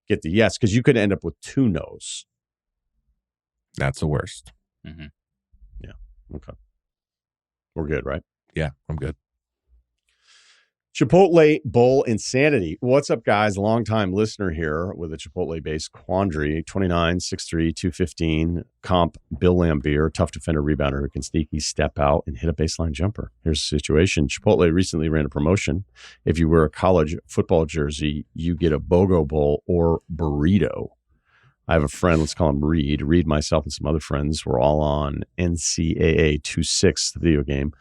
get the yes, because you could end up with 2 no's. That's the worst. Mm-hmm. Yeah. Okay. We're good, right? Yeah, I'm good. Chipotle Bowl Insanity. What's up, guys? Longtime listener here with a Chipotle-based quandary. 29, 6'3", 215, comp Bill Lambier, tough defender rebounder who can sneaky step out and hit a baseline jumper. Here's the situation. Chipotle recently ran a promotion. If you wear a college football jersey, you get a BOGO Bowl or burrito. I have a friend, let's call him Reed. Reed, myself, and some other friends were all on NCAA 2-6, the video game,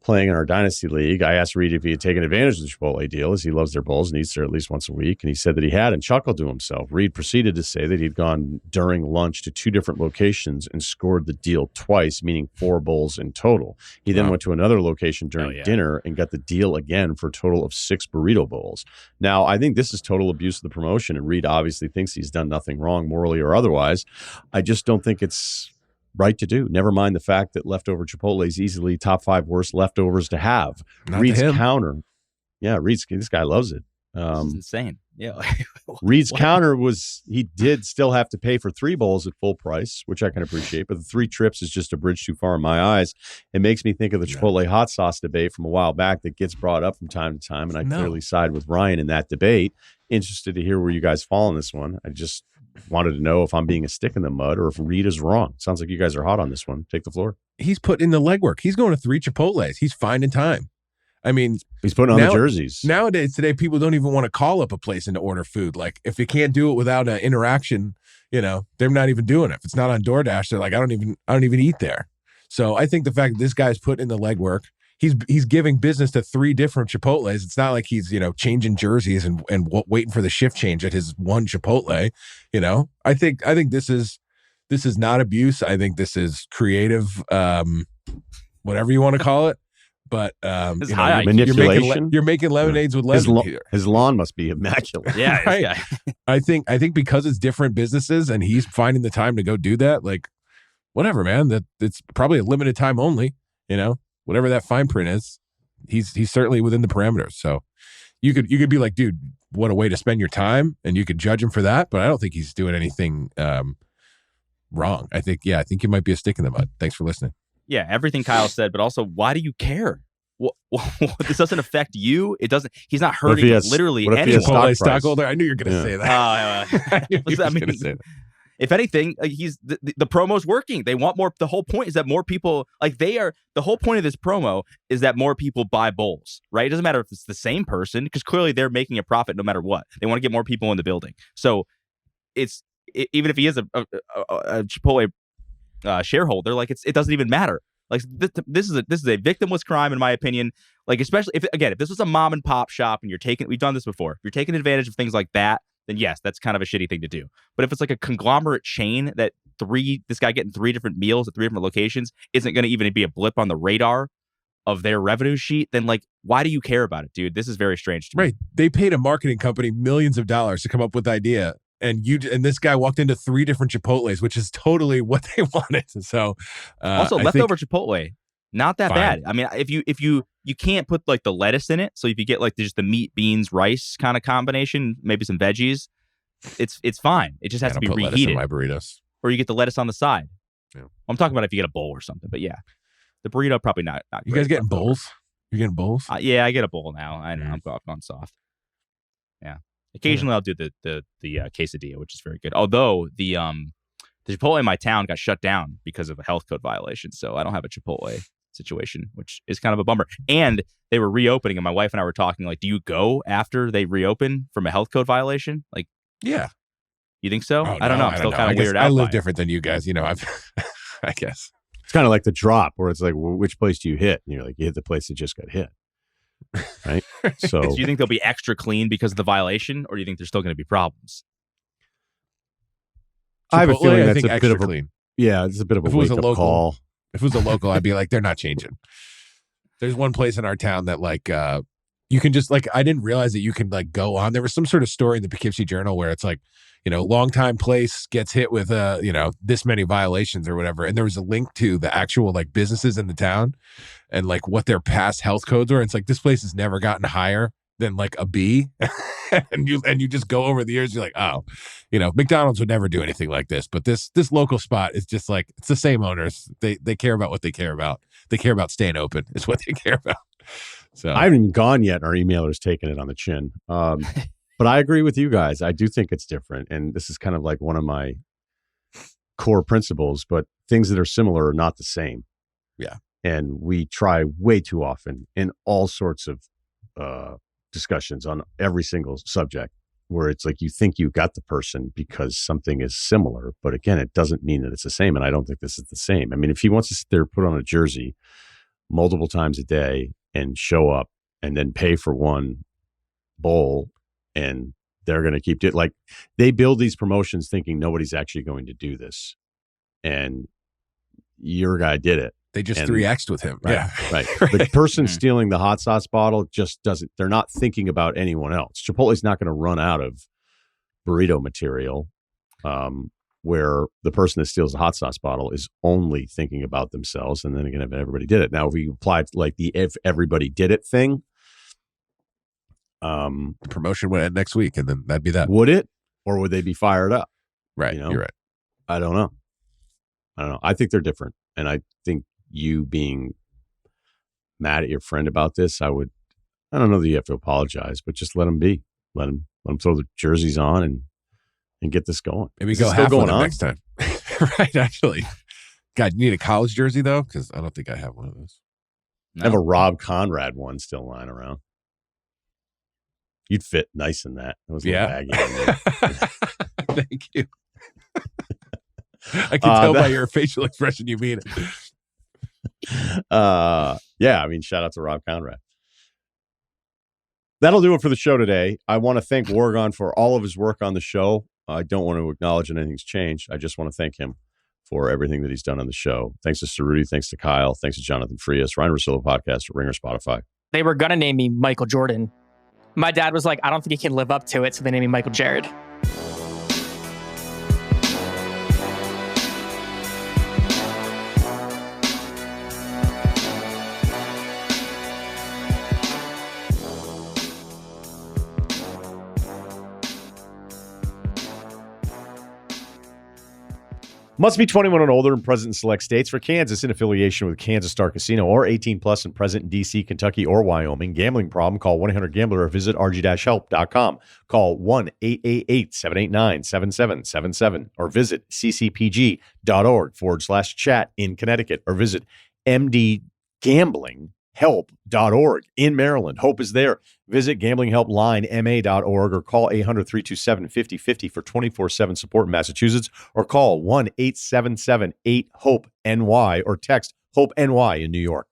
playing in our Dynasty League. I asked Reed if he had taken advantage of the Chipotle deal, as he loves their bowls and eats there at least once a week. And he said that he had, and chuckled to himself. Reed proceeded to say that he'd gone during lunch to 2 different locations and scored the deal twice, meaning 4 bowls in total. He then went to another location during dinner and got the deal again for a total of 6 burrito bowls. Now, I think this is total abuse of the promotion, and Reed obviously thinks he's done nothing wrong morally or otherwise. I just don't think it's right to do. Never mind the fact that leftover Chipotle is easily top 5 worst leftovers to have. Not Reed's to him. counter. Yeah, Reed's, this guy loves it. This is insane. Yeah. Reed's counter was he did still have to pay for 3 bowls at full price, which I can appreciate, but the 3 trips is just a bridge too far in my eyes. It makes me think of the Chipotle hot sauce debate from a while back that gets brought up from time to time, and I clearly side with Ryan in that debate. Interested to hear where you guys fall on this one. I just wanted to know if I'm being a stick in the mud or if Reed is wrong. Sounds like you guys are hot on this one. Take the floor. He's put in the legwork. He's going to 3 Chipotles. He's finding time. I mean, he's putting on the jerseys. Nowadays, today, people don't even want to call up a place and to order food. Like, if you can't do it without an interaction, they're not even doing it. If it's not on DoorDash, they're like, I don't even eat there. So I think the fact that this guy's put in the legwork, he's giving business to 3 different Chipotles. It's not like he's changing jerseys and waiting for the shift change at his one Chipotle. I think this is not abuse. I think this is creative, whatever you want to call it. But manipulation. You're making lemonades with lemon here. His lawn must be immaculate. Yeah, right. I think because it's different businesses and he's finding the time to go do that. Like, whatever, man. That it's probably a limited time only. Whatever that fine print is, he's certainly within the parameters. So you could be like, dude, what a way to spend your time, and you could judge him for that. But I don't think he's doing anything wrong. I think you might be a stick in the mud. Thanks for listening. Yeah, everything Kyle said, but also, why do you care? This doesn't affect you. It doesn't. He's not hurting literally anyone. Stockholder. I knew you were going to say that. If anything, the promo's working. They want more. The whole point is that more people, the whole point of this promo is that more people buy bowls, right? It doesn't matter if it's the same person, because clearly they're making a profit no matter what. They want to get more people in the building. So even if he is a Chipotle shareholder, it doesn't even matter. This is a victimless crime, in my opinion. Especially if this was a mom and pop shop and we've done this before. If you're taking advantage of things like that, then yes, that's kind of a shitty thing to do. But if it's like a conglomerate chain that this guy getting 3 different meals at 3 different locations isn't going to even be a blip on the radar of their revenue sheet, then why do you care about it, dude? This is very strange to me. Right. They paid a marketing company millions of dollars to come up with the idea. And this guy walked into 3 different Chipotles, which is totally what they wanted. So also leftover Chipotle, not that bad. I mean, if you can't put the lettuce in it, so if you get just the meat, beans, rice kind of combination, maybe some veggies, it's fine. It just has to be reheated. Lettuce in my burritos. Or you get the lettuce on the side. Yeah. I'm talking about if you get a bowl or something. But yeah, the burrito probably not you guys getting bowls? You're getting bowls? Yeah, I get a bowl now. I know I'm gone soft. Yeah, occasionally I'll do the quesadilla, which is very good. Although the Chipotle in my town got shut down because of a health code violation, so I don't have a Chipotle situation, which is kind of a bummer. And they were reopening, and my wife and I were talking, like, do you go after they reopen from a health code violation? Like, yeah. You think so? Oh, I don't know. I'm still kind of weirded out. I live different than you guys. I guess. It's kind of like the drop where it's like, well, which place do you hit? And you're like, you hit the place that just got hit. Right? So do you think they'll be extra clean because of the violation, or do you think there's still going to be problems? I have a feeling that's a bit of clean. Yeah, it's a bit of a wake-up call. If it was a local, I'd be like, they're not changing. There's one place in our town that like you can just like, I didn't realize that you can like go on. There was some sort of story in the Poughkeepsie Journal where it's like, longtime place gets hit with this many violations or whatever. And there was a link to the actual like businesses in the town and like what their past health codes were. It's like, this place has never gotten higher than like a B. and you just go over the years, you're like, oh, McDonald's would never do anything like this. But this local spot is just like, it's the same owners. They care about what they care about. They care about staying open is what they care about. So I haven't even gone yet. Our emailer's taking it on the chin. But I agree with you guys. I do think it's different. And this is kind of like one of my core principles, but things that are similar are not the same. Yeah. And we try way too often in all sorts of discussions on every single subject where it's like you think you got the person because something is similar. But again, it doesn't mean that it's the same. And I don't think this is the same. I mean, if he wants to sit there, put on a jersey multiple times a day and show up and then pay for one bowl, and they're going to keep it like they build these promotions thinking nobody's actually going to do this. And your guy did it. They just 3X'd with him. Right, Yeah. Right. The person stealing the hot sauce bottle just doesn't, they're not thinking about anyone else. Chipotle's not going to run out of burrito material where the person that steals the hot sauce bottle is only thinking about themselves. And then again, if everybody did it. Now, if we applied like the if everybody did it thing, the promotion would end next week, and then that'd be that. Would it, or would they be fired up? Right. You're right. I don't know. I think they're different, and I think you being mad at your friend about this, I don't know that you have to apologize, but just let them be. Let them throw the jerseys on and get this going. Maybe go half with them next time. Right. Actually, God, you need a college jersey though, because I don't think I have one of those. No. I have a Rob Conrad one still lying around. You'd fit nice in that. It was baggy. Thank you. I can tell by your facial expression you mean it. Yeah, I mean, shout out to Rob Conrad. That'll do it for the show today. I want to thank Wargon for all of his work on the show. I don't want to acknowledge that anything's changed. I just want to thank him for everything that he's done on the show. Thanks to Ceruti. Thanks to Kyle. Thanks to Jonathan Frias. Ryen Russillo Podcast, Ringer, Spotify. They were going to name me Michael Jordan. My dad was like, I don't think he can live up to it, so they named me Michael Jared. Must be 21 and older and present in select states. For Kansas, in affiliation with Kansas Star Casino, or 18 plus and present in D.C., Kentucky, or Wyoming. Gambling problem? Call 1-800-GAMBLER or visit rg-help.com. Call 1-888-789-7777 or visit ccpg.org/chat in Connecticut or visit mdgamblinghelp.org in Maryland. Hope is there. Visit gamblinghelplinema.org or call 800-327-5050 for 24/7 support in Massachusetts, or call 1-877-8-HOPE-NY or text HOPE-NY in New York.